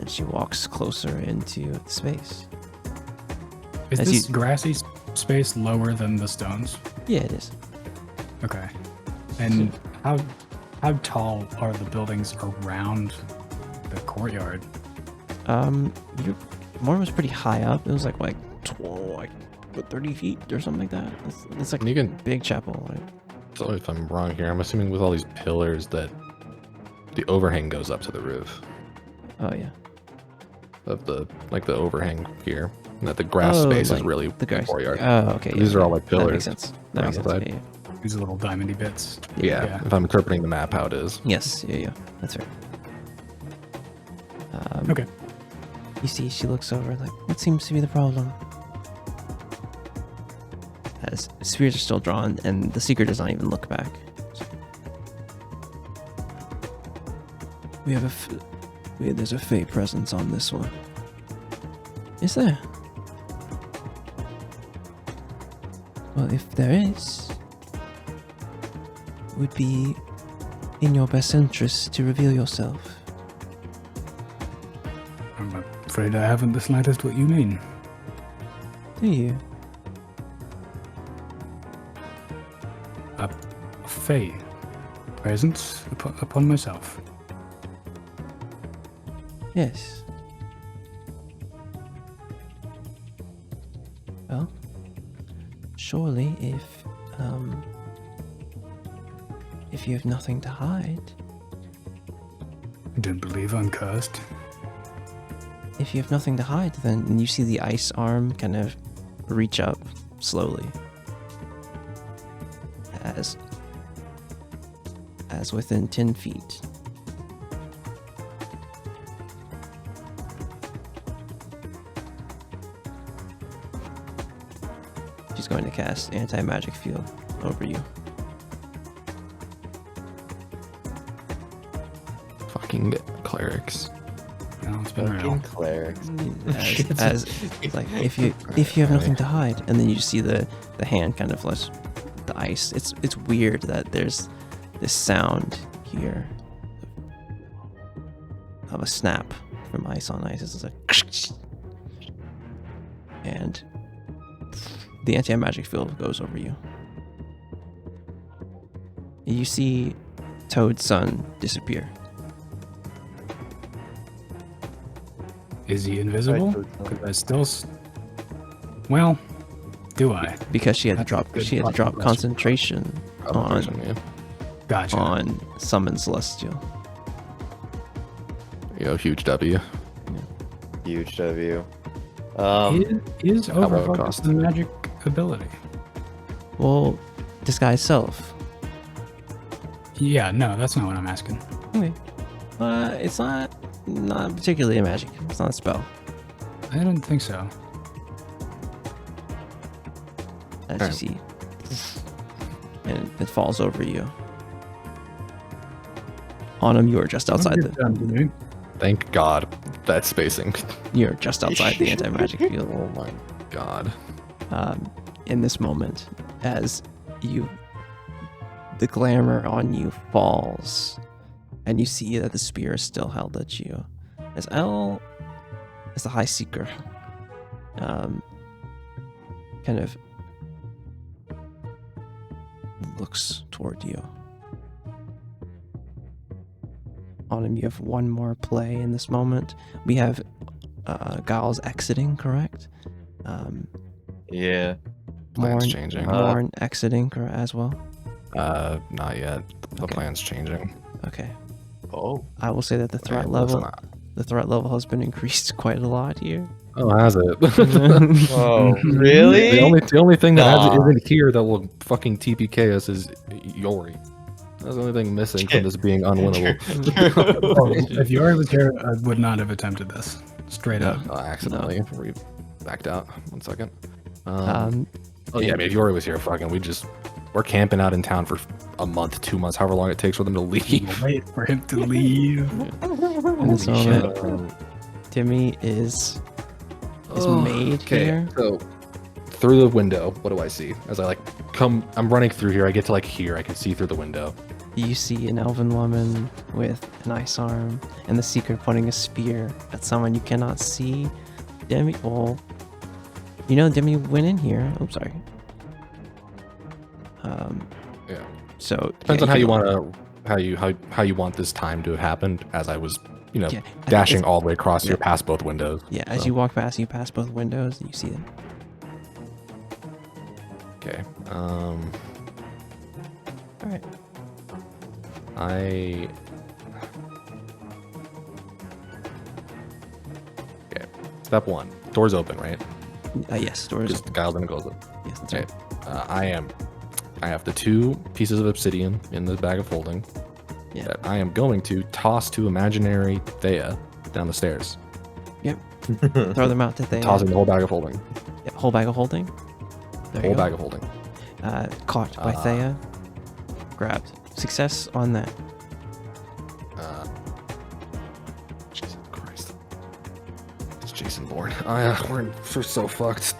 she walks closer into the space. Is As this you- grassy space lower than the stones? Yeah, it is. Okay. And how tall are the buildings around the courtyard? Your one was pretty high up. It was like 30 feet or something like that. It's like And you a can, big chapel, right? so if I'm wrong here, I'm assuming with all these pillars that the overhang goes up to the roof Oh yeah. of the overhang here, and that the grass Oh, space is like really the grass. courtyard. Oh, okay. These yeah, are all like That makes pillars. sense. That makes around sense. the Yeah, side. These little diamondy bits. Yeah, Yeah. if I'm interpreting the map how it is. Yes. Yeah. That's right. Okay. You see, she looks over like, what seems to be the problem? spears are still drawn, and the seeker does not even look back. There's a fey presence on this one. Is there? Well, if there is, it would be in your best interest to reveal yourself. I'm afraid I haven't the slightest what you mean. Do you? A fey presence upon myself. Yes. Well, surely if you have nothing to hide, I don't believe I'm cursed. if you have nothing to hide, then you see the ice arm kind of reach up slowly, as within 10 feet. She's going to cast anti-magic field over you. Fucking clerics. No, it's been real. Fucking clerics. As it's like if you have nothing to hide, and then you see the hand kind of flush the ice. It's weird that there's this sound here of a snap from ice on ice. It's like, and the anti-magic field goes over you. You see Toad's son disappear. Is he invisible? Because I still. Well, do I? Because she had to That's a drop. good She had to drop question. concentration Yeah. Gotcha. on summon celestial. Yo, huge W. Huge W. Is How about overfocus cost? a magic ability? Well, disguise self. Yeah, no, that's not what I'm asking. Okay. It's not particularly a magic. It's not a spell. I didn't think so. As Alright. you see, and it falls over you. Autumn, you are just outside Good done, dude. Thank God that spacing. You're just outside the anti-magic field. Oh my God. In this moment, as the glamour on you falls, and you see that the spear is still held at you. As the High Seeker, kind of looks toward you. Autumn, you have one more play in this moment. We have Giles exiting, correct? Yeah. Plan's changing. Morn exiting as well. Not yet. The Okay. plan's changing. Okay. Oh. I will say that the threat Okay, level listen, has been increased quite a lot here. Oh, has it? Oh, really? The only thing that Nah. isn't here that will fucking TPK us is Yori. That's the only thing missing from this being unwinnable. If Yori was here, I would not have attempted this. Straight up. Accidentally. We backed out. 1 second. Um, Oh yeah, I mean, if Yori was here, fucking, we're camping out in town for a month, 2 months, however long it takes for them to leave. Wait for him to leave. in this Holy moment, shit. Timmy is made Okay, here. so through the window, what do I see? As I I'm running through here, I get to here, I can see through the window. You see an elven woman with an ice arm, and the seeker pointing a spear at someone you cannot see. Demi, well, Demi went in here. Oh, sorry. Yeah. So Depends yeah, on how you can- want to how you want this time to have happened. As I was, Yeah, I think dashing it's- all the way across yeah. here past both windows. Yeah, as so. you walk past, you pass both windows, and you see them. Okay. All right. Okay. Step 1. Doors open, right? Yes, doors. Just Giles gonna close it. Yes, that's Okay. right. I have the 2 pieces of obsidian in the bag of holding Yeah. that I am going to toss to imaginary Thea down the stairs. Throw them out to thing. Tossing the whole bag of holding. Yeah, whole bag of holding. There you Whole go. bag of holding. Caught by Thea. Grabbed. Success on that. Jesus Christ. It's Jason Bourne. We're so fucked.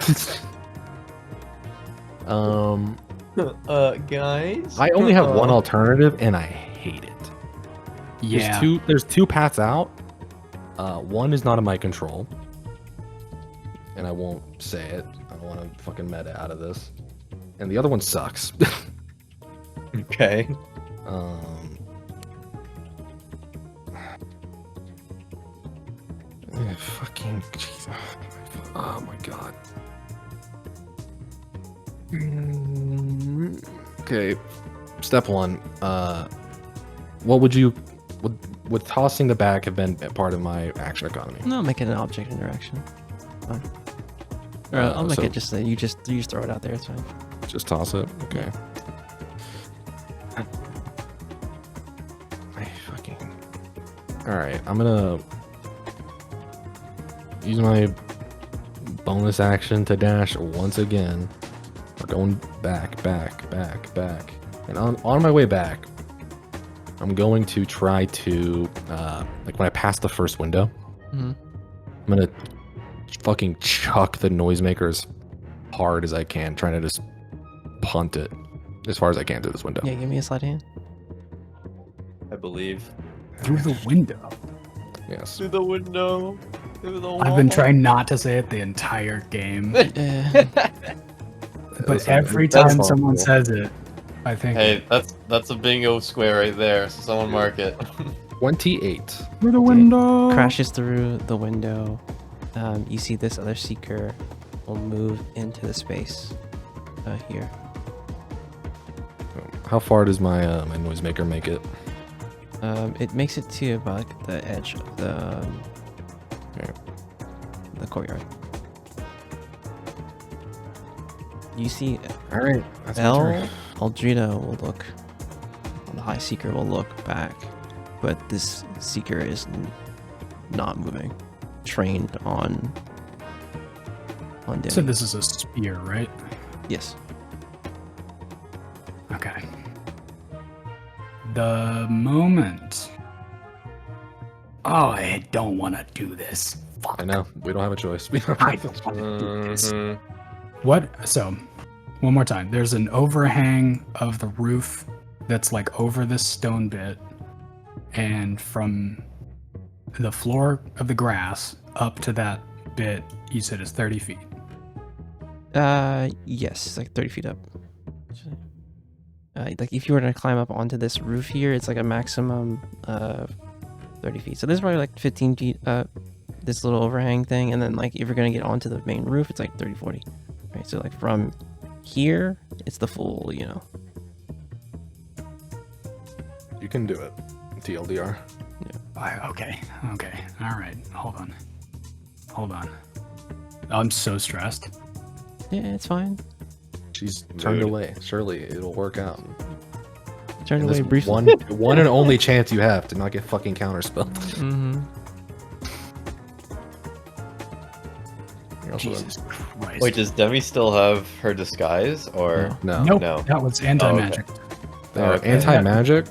Guys. I only have one alternative, and I hate it. Yeah. There's two paths out. One is not in my control, and I won't say it. I don't want to fucking meta out of this. And the other one sucks. Okay. Fucking Jesus. Oh my god. Okay. Step one. What would you would tossing the bag have been a part of my action economy? No, make it an object interaction. Fine. Or I'll make so- it just that you just throw it out there. It's fine. Just toss it. Okay. I fucking. All right. I'm gonna use my bonus action to dash once again. We're going back, and on my way back, I'm going to try to like when I pass the first window, Mhm. I'm gonna fucking chuck the noisemaker as hard as I can, trying to just punt it as far as I can through this window. Yeah, give me a sleight of hand. I believe. Through the window. Yes. Through the window. Through the wall. I've been trying not to say it the entire game, but That's- every that's time someone horrible. says it, I think Hey, that's a bingo square right there. So someone mark it. 28. through the window. Crashes through the window. You see this other seeker will move into the space here. How far does my my noisemaker make it? It makes it to about like the edge of the courtyard. You see All right. That's my El turn. Aldrito will look. The high seeker will look back, but this seeker is not moving. Trained on So Demi. this is a spear, right? Yes. Okay. The moment. Oh, I don't want to do this. Fuck. I know. We don't have a choice. I don't want to do this. Mhm. What? So, one more time. There's an overhang of the roof that's like over this stone bit, and from the floor of the grass up to that bit, you said is 30 feet. Yes, it's like 30 feet up. Like if you were to climb up onto this roof here, it's like a maximum 30 feet. So this is probably like 15 feet up, this little overhang thing. And then like if you're going to get onto the main roof, it's like 30, 40. Right, so like from here, it's the full, you know. You can do it. TLDR. Okay. All right. Hold on. I'm so stressed. Yeah, it's fine. She's turned Rude. away. Surely it'll work out. Turned And away this briefly. one and only chance you have to not get fucking counterspelled. Mm-hmm. You're also- Jesus Christ. Wait, does Demi still have her disguise or? No. Nope. No. That was anti-magic. They're Okay. anti-magic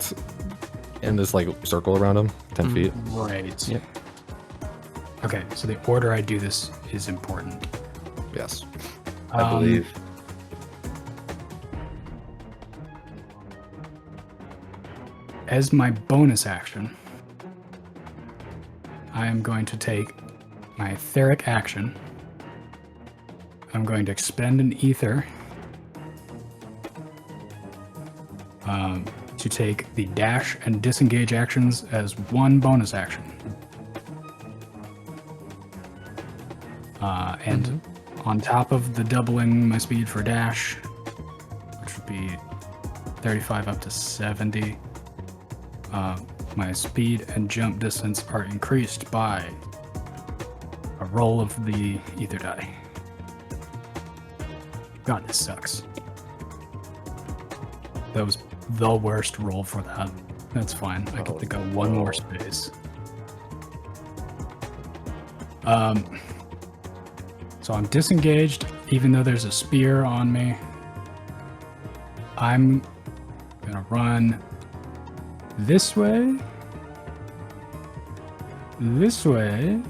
in this like circle around them, 10 feet. Right. Yep. Okay, so the order I do this is important. Yes. I believe. As my bonus action, I am going to take my etheric action. I'm going to expend an ether to take the dash and disengage actions as one bonus action. And on top of the doubling my speed for dash, which would be 35 up to 70, my speed and jump distance are increased by a roll of the ether die. God, this sucks. That was the worst roll for that. That's fine. I get to go one more space. So I'm disengaged, even though there's a spear on me. I'm gonna run this way. This way.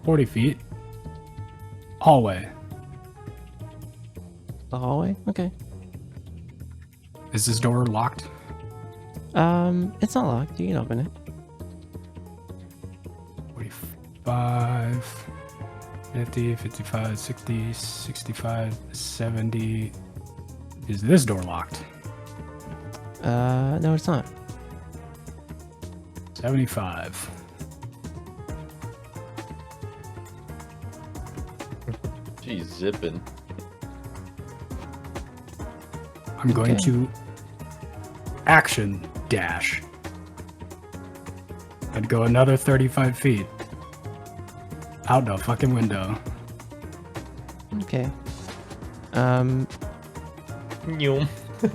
40 feet. Hallway. The hallway? Okay. Is this door locked? It's not locked. You can open it. 45, 50, 55, 60, 65, 70. Is this door locked? No, it's not. 75. She's zipping. I'm going Okay. to action dash. I'd go another 35 feet. Out the fucking window. Okay. Nyum.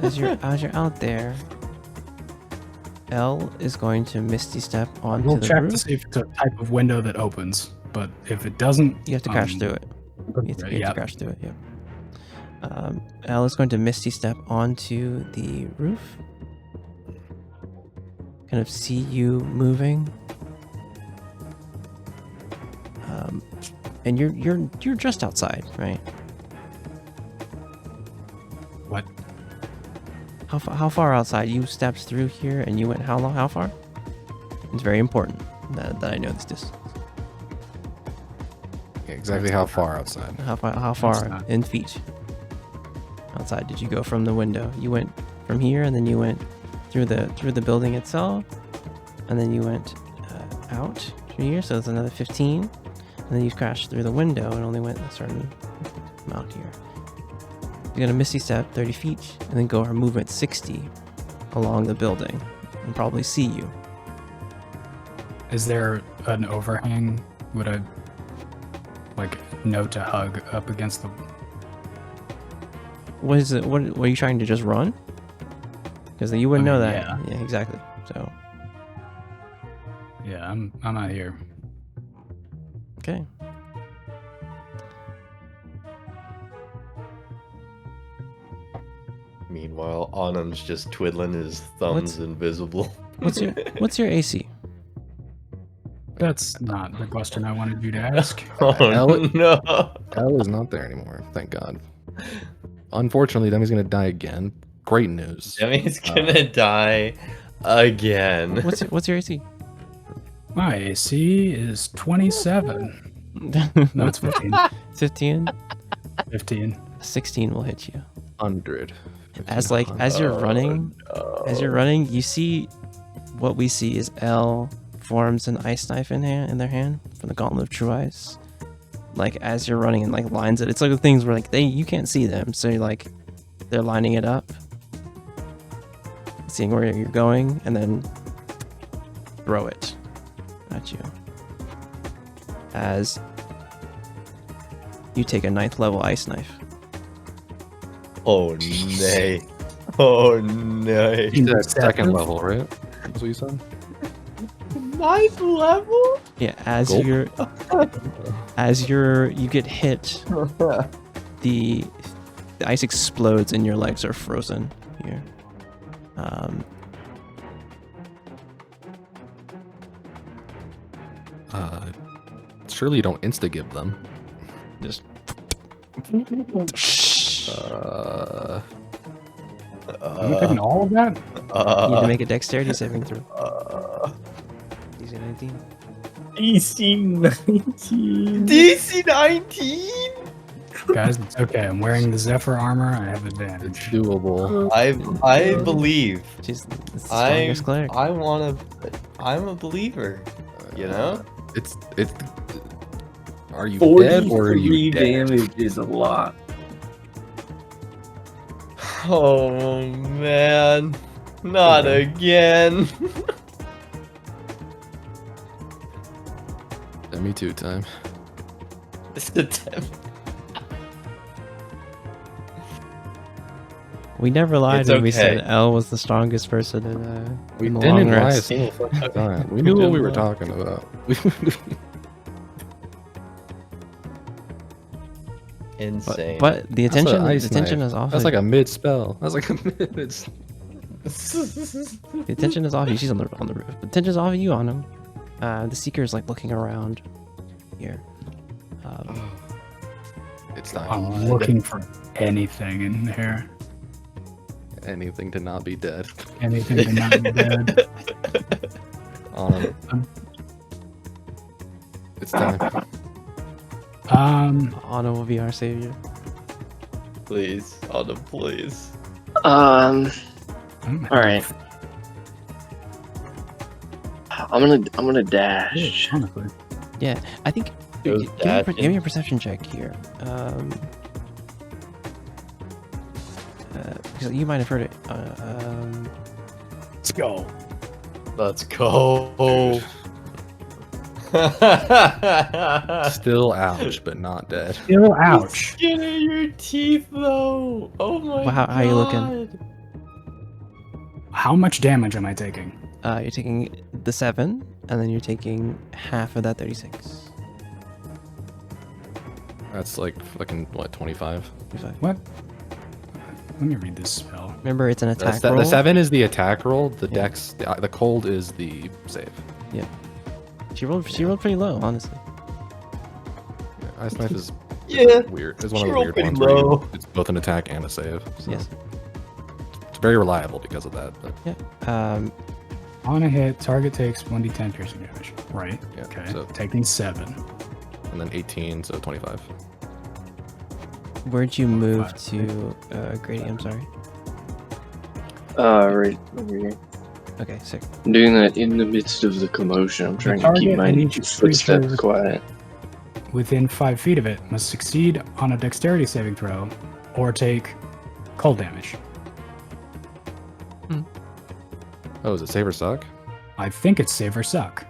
As you're out there, L is going to Misty Step onto We'll the check roof. to see if it's a type of window that opens. But if it doesn't, You have to crash through it. You have to yeah. crash through it. Yeah. L is going to Misty Step onto the roof. Kind of see you moving. And you're just outside, right? What? How far outside? You stepped through here and you went how long? How far? It's very important that I know this distance. Yeah, exactly how far outside? How far not- in feet outside did you go from the window? You went from here and then you went through the building itself, and then you went out through here. So it's another 15, and then you crashed through the window and only went a certain amount here. You're gonna Misty Step 30 feet and then go our movement 60 along the building and probably see you. Is there an overhang? Would I know to hug up against the? What is it? What were you trying to just run? Because you wouldn't I know mean, that. yeah. Yeah, exactly. So Yeah, I'm out here. okay. Meanwhile, Anand's just twiddling his thumbs invisible. What's your AC? That's not the question I wanted you to ask. Oh L- no! L is not there anymore. Thank God. Unfortunately, Demi's gonna die again. Great news. Demi's gonna die again. What's your AC? My AC is 27. No, it's 15. 15. 15. 16 will hit you. 100. As you're running, you see what we see is L forms an ice knife in their hand from the Gauntlet of True Ice. Like as you're running and like lines it. It's like the things where like you can't see them, so you're like they're lining it up, seeing where you're going, and then throw it at you. As you take a 9th level ice knife. Oh nay! Oh nay! You said second level, right? That's what you said? 9th level? Yeah, as Gulp. you get hit, the ice explodes and your legs are frozen here. Surely you don't insta-give them. Just Am I taking all of that? you need to make a dexterity saving throw. DC 19. DC 19. DC 19? Guys, it's okay. I'm wearing the Zephyr armor. I have advantage. Doable. I believe. She's the strongest cleric. I'm a believer. You know? It's. Are you dead or are 43 you dead? damage is a lot. Oh man. Not again. Me too time. It's attempt. We never lied It's when we said okay. L was the strongest person in We in the didn't long lie a rest. single fucking time. We knew what we were talking about. Insane. But the That's an attention ice knife. is off. That's like a mid spell. That's like a mid. The attention is off you. She's on the roof. The attention's off you on him. The seeker's like looking around here. It's not I'm looking for anything in here. anything to not be dead. Anything to not be dead. It's time. Anna will be our savior. Please, Autumn, please. All right. I'm gonna dash. Honestly. Yeah, I think. Goes Give me a perception check here. Because you might have heard it. Let's go. Let's go. Still ouch, but not dead. Still ouch. Skin of your teeth, though. Oh my Well, how god. are you looking? How much damage am I taking? You're taking the 7, and then you're taking half of that 36. That's like fucking what, 25? 25. What? Let me read this spell. Remember, it's an attack The roll. 7 is the attack roll. The Yeah. dex, the cold is the save. She rolled pretty low, honestly. Yeah, Ice Knife is Yeah. weird. It's one of She the rolled weird pretty ones where low. it's both an attack and a save. So Yes. it's very reliable because of that. But Yeah. On a hit, target takes 1d10 piercing damage. Right. Yeah, Okay. so- Taking 7. and then 18, so 25. Where'd you move to, Grady? I'm sorry. Right over here. Okay, sick. I'm doing that in the midst of the commotion. I'm trying to target keep my and each footsteps creature- quiet. Within 5 feet of it must succeed on a dexterity saving throw or take cold damage. Oh, is it save or suck? I think it's save or suck.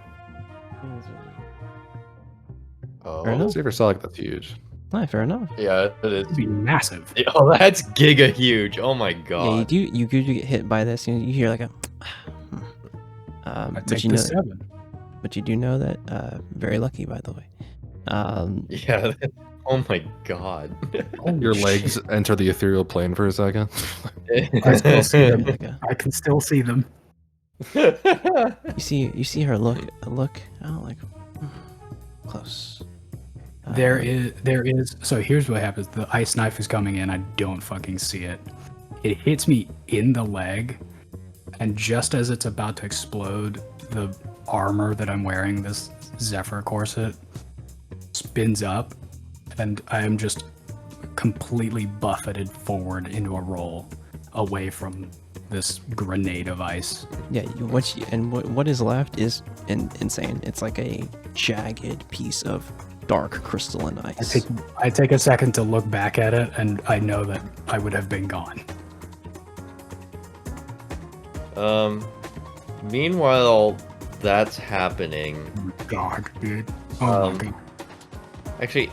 Fair enough. Save or suck, that's huge. Alright, fair enough. Yeah, it is. It'd be massive. Oh, that's giga huge. Oh my Yeah, you god. do get hit by this. You hear like a. I but take you the know, 7. but you do know that. Very lucky, by the way. Yeah. Oh my god. Your legs enter the ethereal plane for a second. I still see them. Like a, I can still see them. you see her look out like close. There is. So here's what happens. The ice knife is coming in. I don't fucking see it. It hits me in the leg, and just as it's about to explode, the armor that I'm wearing, this Zephyr corset, spins up, and I am just completely buffeted forward into a roll away from this grenade of ice. Yeah, what is left is insane. It's like a jagged piece of dark crystalline ice. I take a second to look back at it, and I know that I would have been gone. Meanwhile, that's happening. God, dude. Oh my god. Actually,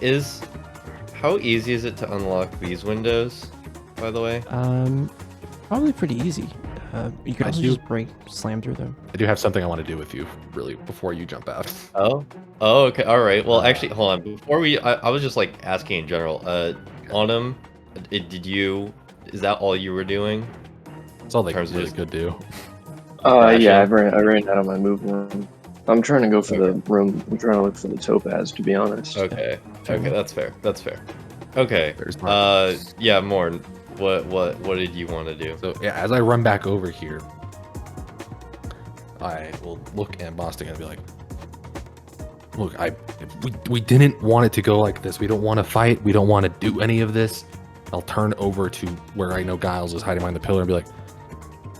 how easy is it to unlock these windows, by the way? Probably pretty easy. You can I also do- just slam through them. I do have something I want to do with you, really, before you jump out. Oh, okay, all right. Well, actually, hold on. Before I was just like asking in general. Autumn, is that all you were doing? That's all they Terms of really just- could do. Yeah, I ran out of my movement. I'm trying to go for the room. I'm trying to look for the topaz, to be honest. Okay, Fair okay, enough. that's fair. Okay. There's Mark. Yeah, Morn. What did you want to do? So yeah, as I run back over here, I will look at Boston and be like, "Look, we didn't want it to go like this. We don't want to fight. We don't want to do any of this." I'll turn over to where I know Giles is hiding behind the pillar and be like,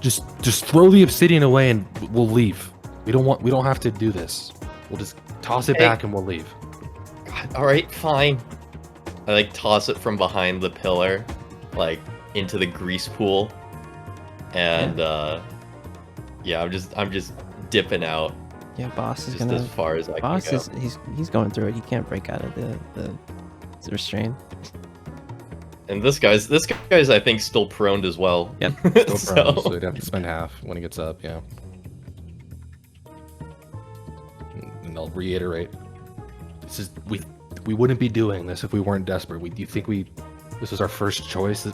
"Just throw the obsidian away and we'll leave. We don't have to do this. We'll just toss it Hey. back and we'll leave." God, all right, fine. I like toss it from behind the pillar, like into the grease pool, and yeah, I'm just dipping out Yeah, boss is just gonna. as far as I Boss can go. is he's going through it. He can't break out of the restraint. And this guy's I think still prone as well. Yep. Still prone, so you'd have to spend half when he gets up. Yeah. And I'll reiterate. This is we we wouldn't be doing this if we weren't desperate. Do you think this was our first choice?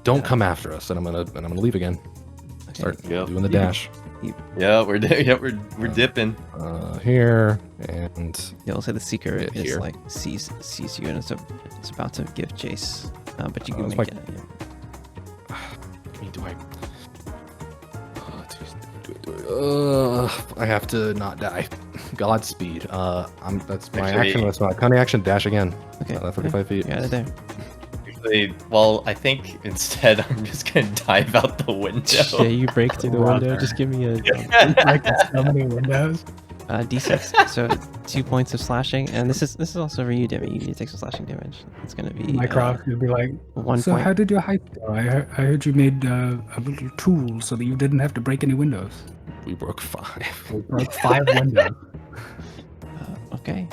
Don't come after us, and I'm gonna leave again. Okay. Start Yep. doing the dash. Yeah, we're dipping. Here and Yeah, we'll say the seeker Yeah, is here. like sees you and it's about to give chase, but you can it's make like- it. Yeah. I mean, do I? I have to not die. Godspeed. That's my Actually- action. That's my cunning action. Dash again. Okay. 45 feet. Yeah, there. Actually, well, I think instead I'm just gonna dive out the window. Yeah, you break through the window. Brother. Just give me a Like so many windows. d6. So 2 points of slashing, and this is also for you, Demi. You need to take some slashing damage. It's gonna be Mycroft would be like, 1 so point. how did your heist go? I heard you made a little tool so that you didn't have to break any windows. We broke 5. We broke 5 windows. Okay.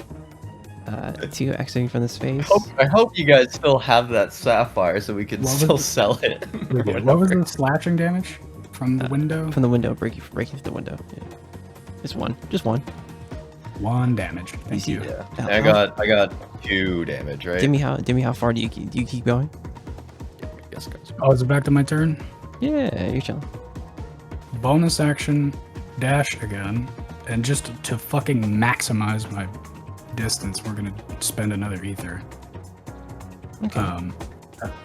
2 exiting from the space. I hope you guys still have that sapphire so we can What was still the- sell it. We did. What was the slashing damage from the window? From the window, breaking through the window. Yeah. Just one. 1 damage. Thank see you. Yeah, How- I got 2 damage, right? Demi, how far do you keep going? Yes, guys. Oh, is it back to my turn? Yeah, you're chilling. Bonus action, dash again, and just to fucking maximize my distance, we're gonna spend another ether. Okay.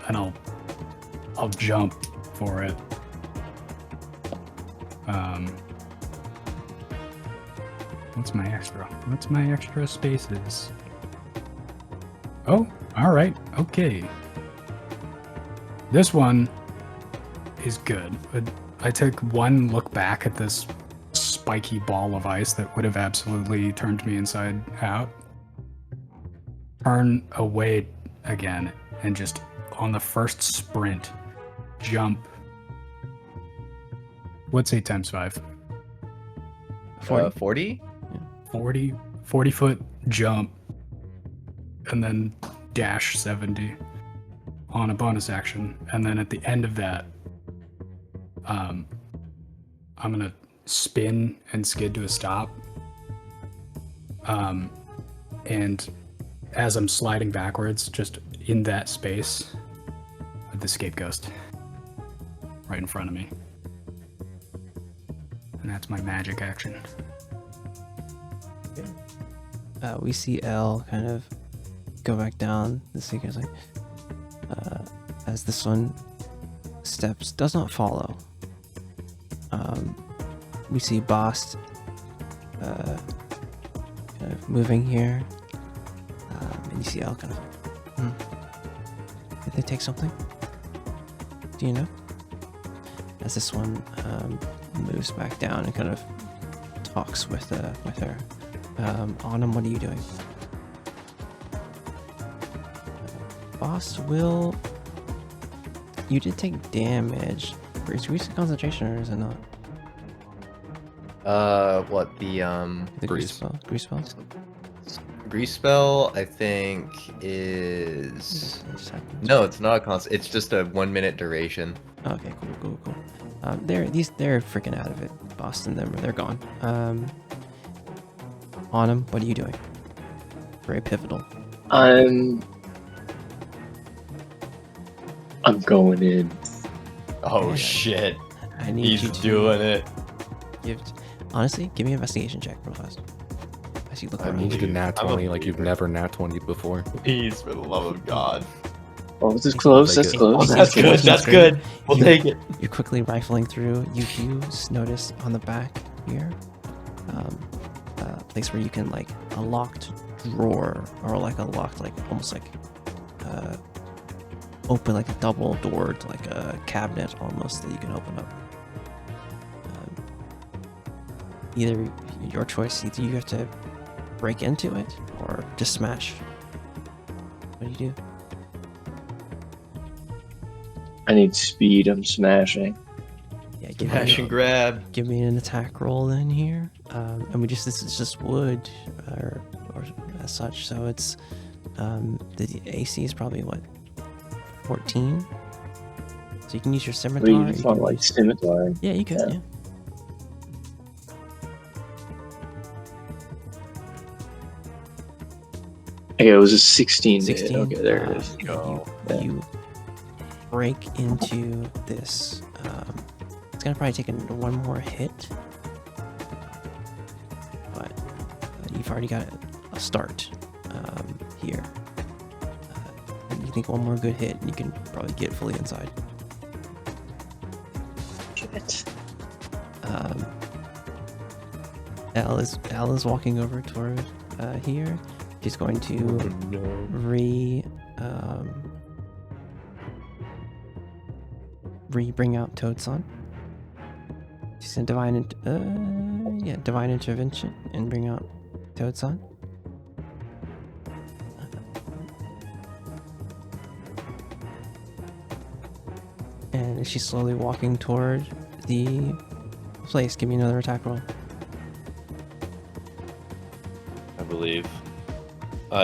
And I'll jump for it. What's my extra? What's my extra spaces? Oh, all right, okay. This one is good. I took one look back at this spiky ball of ice that would have absolutely turned me inside out. Turn away again and just on the first sprint, jump. What's 8 times 5? 40? 40 foot jump and then dash 70 on a bonus action. And then at the end of that, I'm gonna spin and skid to a stop. And as I'm sliding backwards, just in that space, the scapegoat right in front of me. And that's my magic action. We see Elle kind of go back down. The seeker's like, as this one does not follow. We see Bost kind of moving here, and you see Elle kind of. Did they take something? Do you know? As this one moves back down and kind of talks with her. Autumn, what are you doing? Boss will. You did take damage. Is recent concentration or is it not? What the The Grease. spell. Grease spells. grease spell? I think is It just happened. no, it's not a constant. It's just a 1 minute duration. Okay, cool. They're freaking out of it. Boston, they're gone. Autumn, what are you doing? Very pivotal. I'm going in. Oh Yeah. shit! I need you He's to doing it. honestly, give me an investigation check real fast. As you look I around. need you to nat I'm a 20 like you've believer. never nat 20 before. Please, for the love of God. Oh, this is close. Take That's it. close. That's good. That's That's great. good. We'll You- take it. You're quickly rifling through. You do notice on the back here, a place where you can like a locked drawer or like a locked almost like open like a double doored like a cabinet almost that you can open up. Either your choice. Either you have to break into it or just smash. What do you do? I need speed. I'm smashing. Yeah, Smash and grab. Give me an attack roll in here. And this is just wood or as such, so it's the AC is probably what 14. So you can use your scimitar. We you just want can like use- scimitar. yeah, you could. yeah. Yeah. Okay, it was a 16. 16. Okay, there it is. And you break into this. It's gonna probably take one more hit, but you've already got a start here. You think one more good hit, and you can probably get fully inside. Shit. Elle is walking over toward here. She's going to bring out Toadson. She's gonna divine intervention and bring out Toadson. And she's slowly walking toward the place. Give me another attack roll. I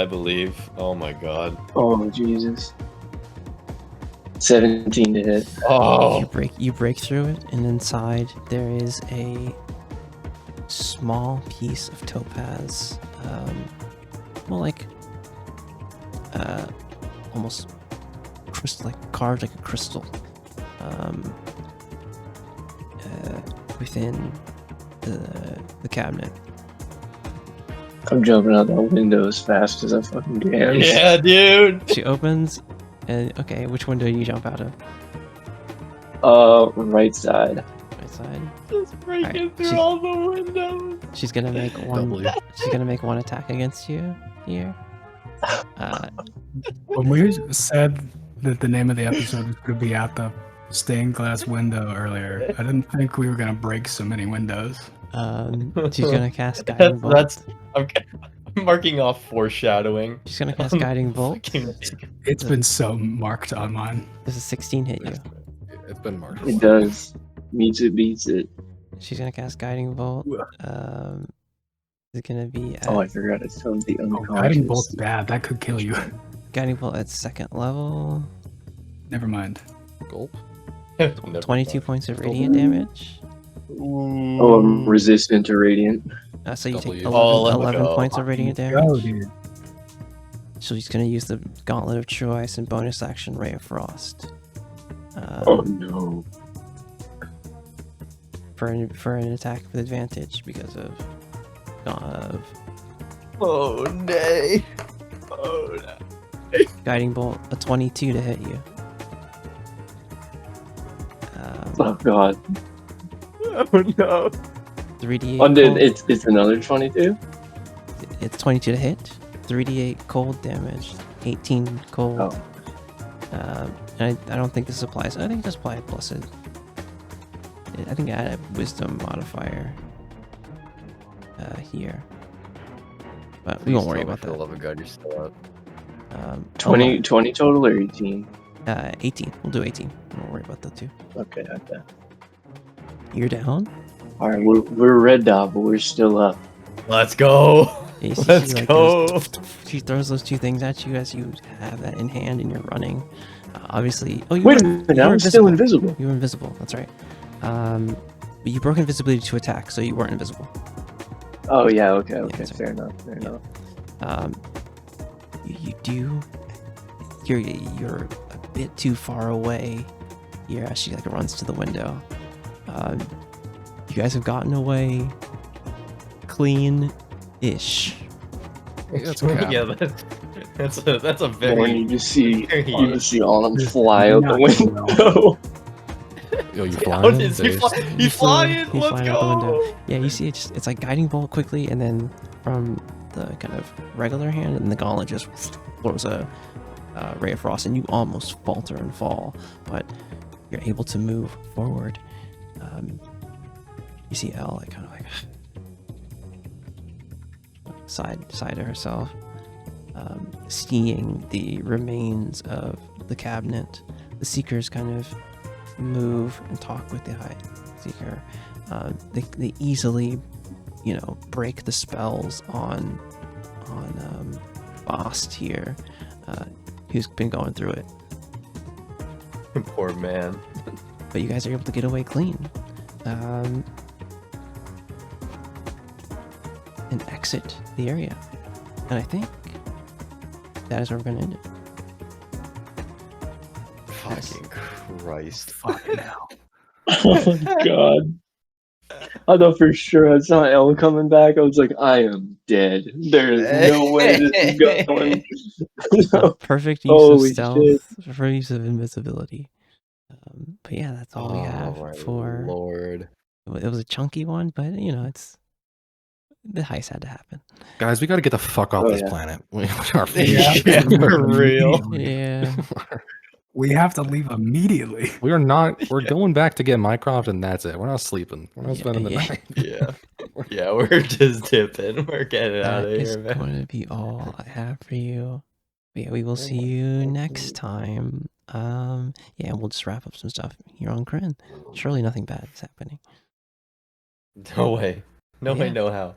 believe. Oh my god. Oh Jesus. 17 to hit. Oh. You break through it, and inside there is a small piece of topaz, almost crystal, like carved like a crystal, within the cabinet. I'm jumping out that window as fast as I fucking can. Yeah, dude. She opens, and okay, which window do you jump out of? Right side. Right side. Just breaking Alright, through all the windows. She's gonna make one. W. She's gonna make one attack against you here. When we said that the name of the episode was going to be Out the Stained Glass Window earlier, I didn't think we were going to break so many windows. She's gonna cast guiding bolt. That's I'm marking off foreshadowing. She's gonna cast guiding bolt. It's been so marked on mine. Does a 16 hit you? It's been marked. It does. Meets it, beats it. She's gonna cast guiding bolt. It's gonna be at Oh, I forgot it's from the Oh, unconscious. guiding bolt's bad. That could kill you. guiding bolt at second level. Never mind. Gulp. 22 points of radiant damage. Oh, I'm resistant to radiant. So you take W. 11, Oh, let's 11 go. points of radiant Go, damage. dude. So he's gonna use the Gauntlet of True Ice and bonus action Ray of Frost. Oh no. For an attack with advantage because of Oh nay. Oh no. guiding bolt, a 22 to hit you. Oh god. Oh no. 3d8. Oh, dude, cold- it's another 22? It's 22 to hit. 3d8 cold damage. 18 cold. Oh. And I don't think this applies. I think this applies plus it. I think I add a wisdom modifier here. But we won't worry about For the that. love of God, you're still up. 20 total or 18? 18. We'll do 18. We won't worry about that too. Okay. You're down. Alright, we're red dot, but we're still up. Let's go. Yeah, you see Let's she, like, go. she throws those two things at you as you have that in hand and you're running. Obviously. Oh, you Wait a were, minute, you were I'm still invisible. You were invisible. That's right. But you broke invisibility to attack, so you weren't invisible. Oh yeah, okay, that's right. fair enough. You do. You're a bit too far away. Here, as she like runs to the window. You guys have gotten away clean-ish. That's a cap. Yeah, that's a When very. you just see very- Autumn fly out the Not window. Yo, you How flying? is he Base? flying? He's flying. He's Let's flying out the go. window. Yeah, you see it's like guiding bolt quickly, and then from the kind of regular hand, and the gauntlet just throws a ray of frost, and you almost falter and fall, but you're able to move forward. You see Elle like kind of like side to herself, seeing the remains of the cabinet. The seekers kind of move and talk with the high seeker. They easily, break the spells on Bost here, who's been going through it. Poor man. But you guys are able to get away clean, and exit the area. And I think that is where we're gonna end it. Fucking Christ. Fuck now. Oh my god. I thought for sure I saw Elle coming back. I was like, I am dead. There is no way this is going. Perfect use Holy of stealth, for use of invisibility. But yeah, that's all we have Oh, my for. Lord. It was a chunky one, but you know, it's the heist had to happen. Guys, we got to get the fuck off Oh, this yeah. planet. We are Yeah, for real. Yeah. We have to leave immediately. We are not. We're going back to get Mycroft, and that's it. We're not sleeping. We're not Yeah, spending the yeah. night. Yeah. Yeah, we're just dipping. We're getting out That of is here, man. going to be all I have for you. But yeah, we will see you next time. Yeah, and we'll just wrap up some stuff here on Kryn. Surely nothing bad is happening. No way. No way, Yeah. no how.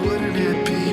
Wouldn't it be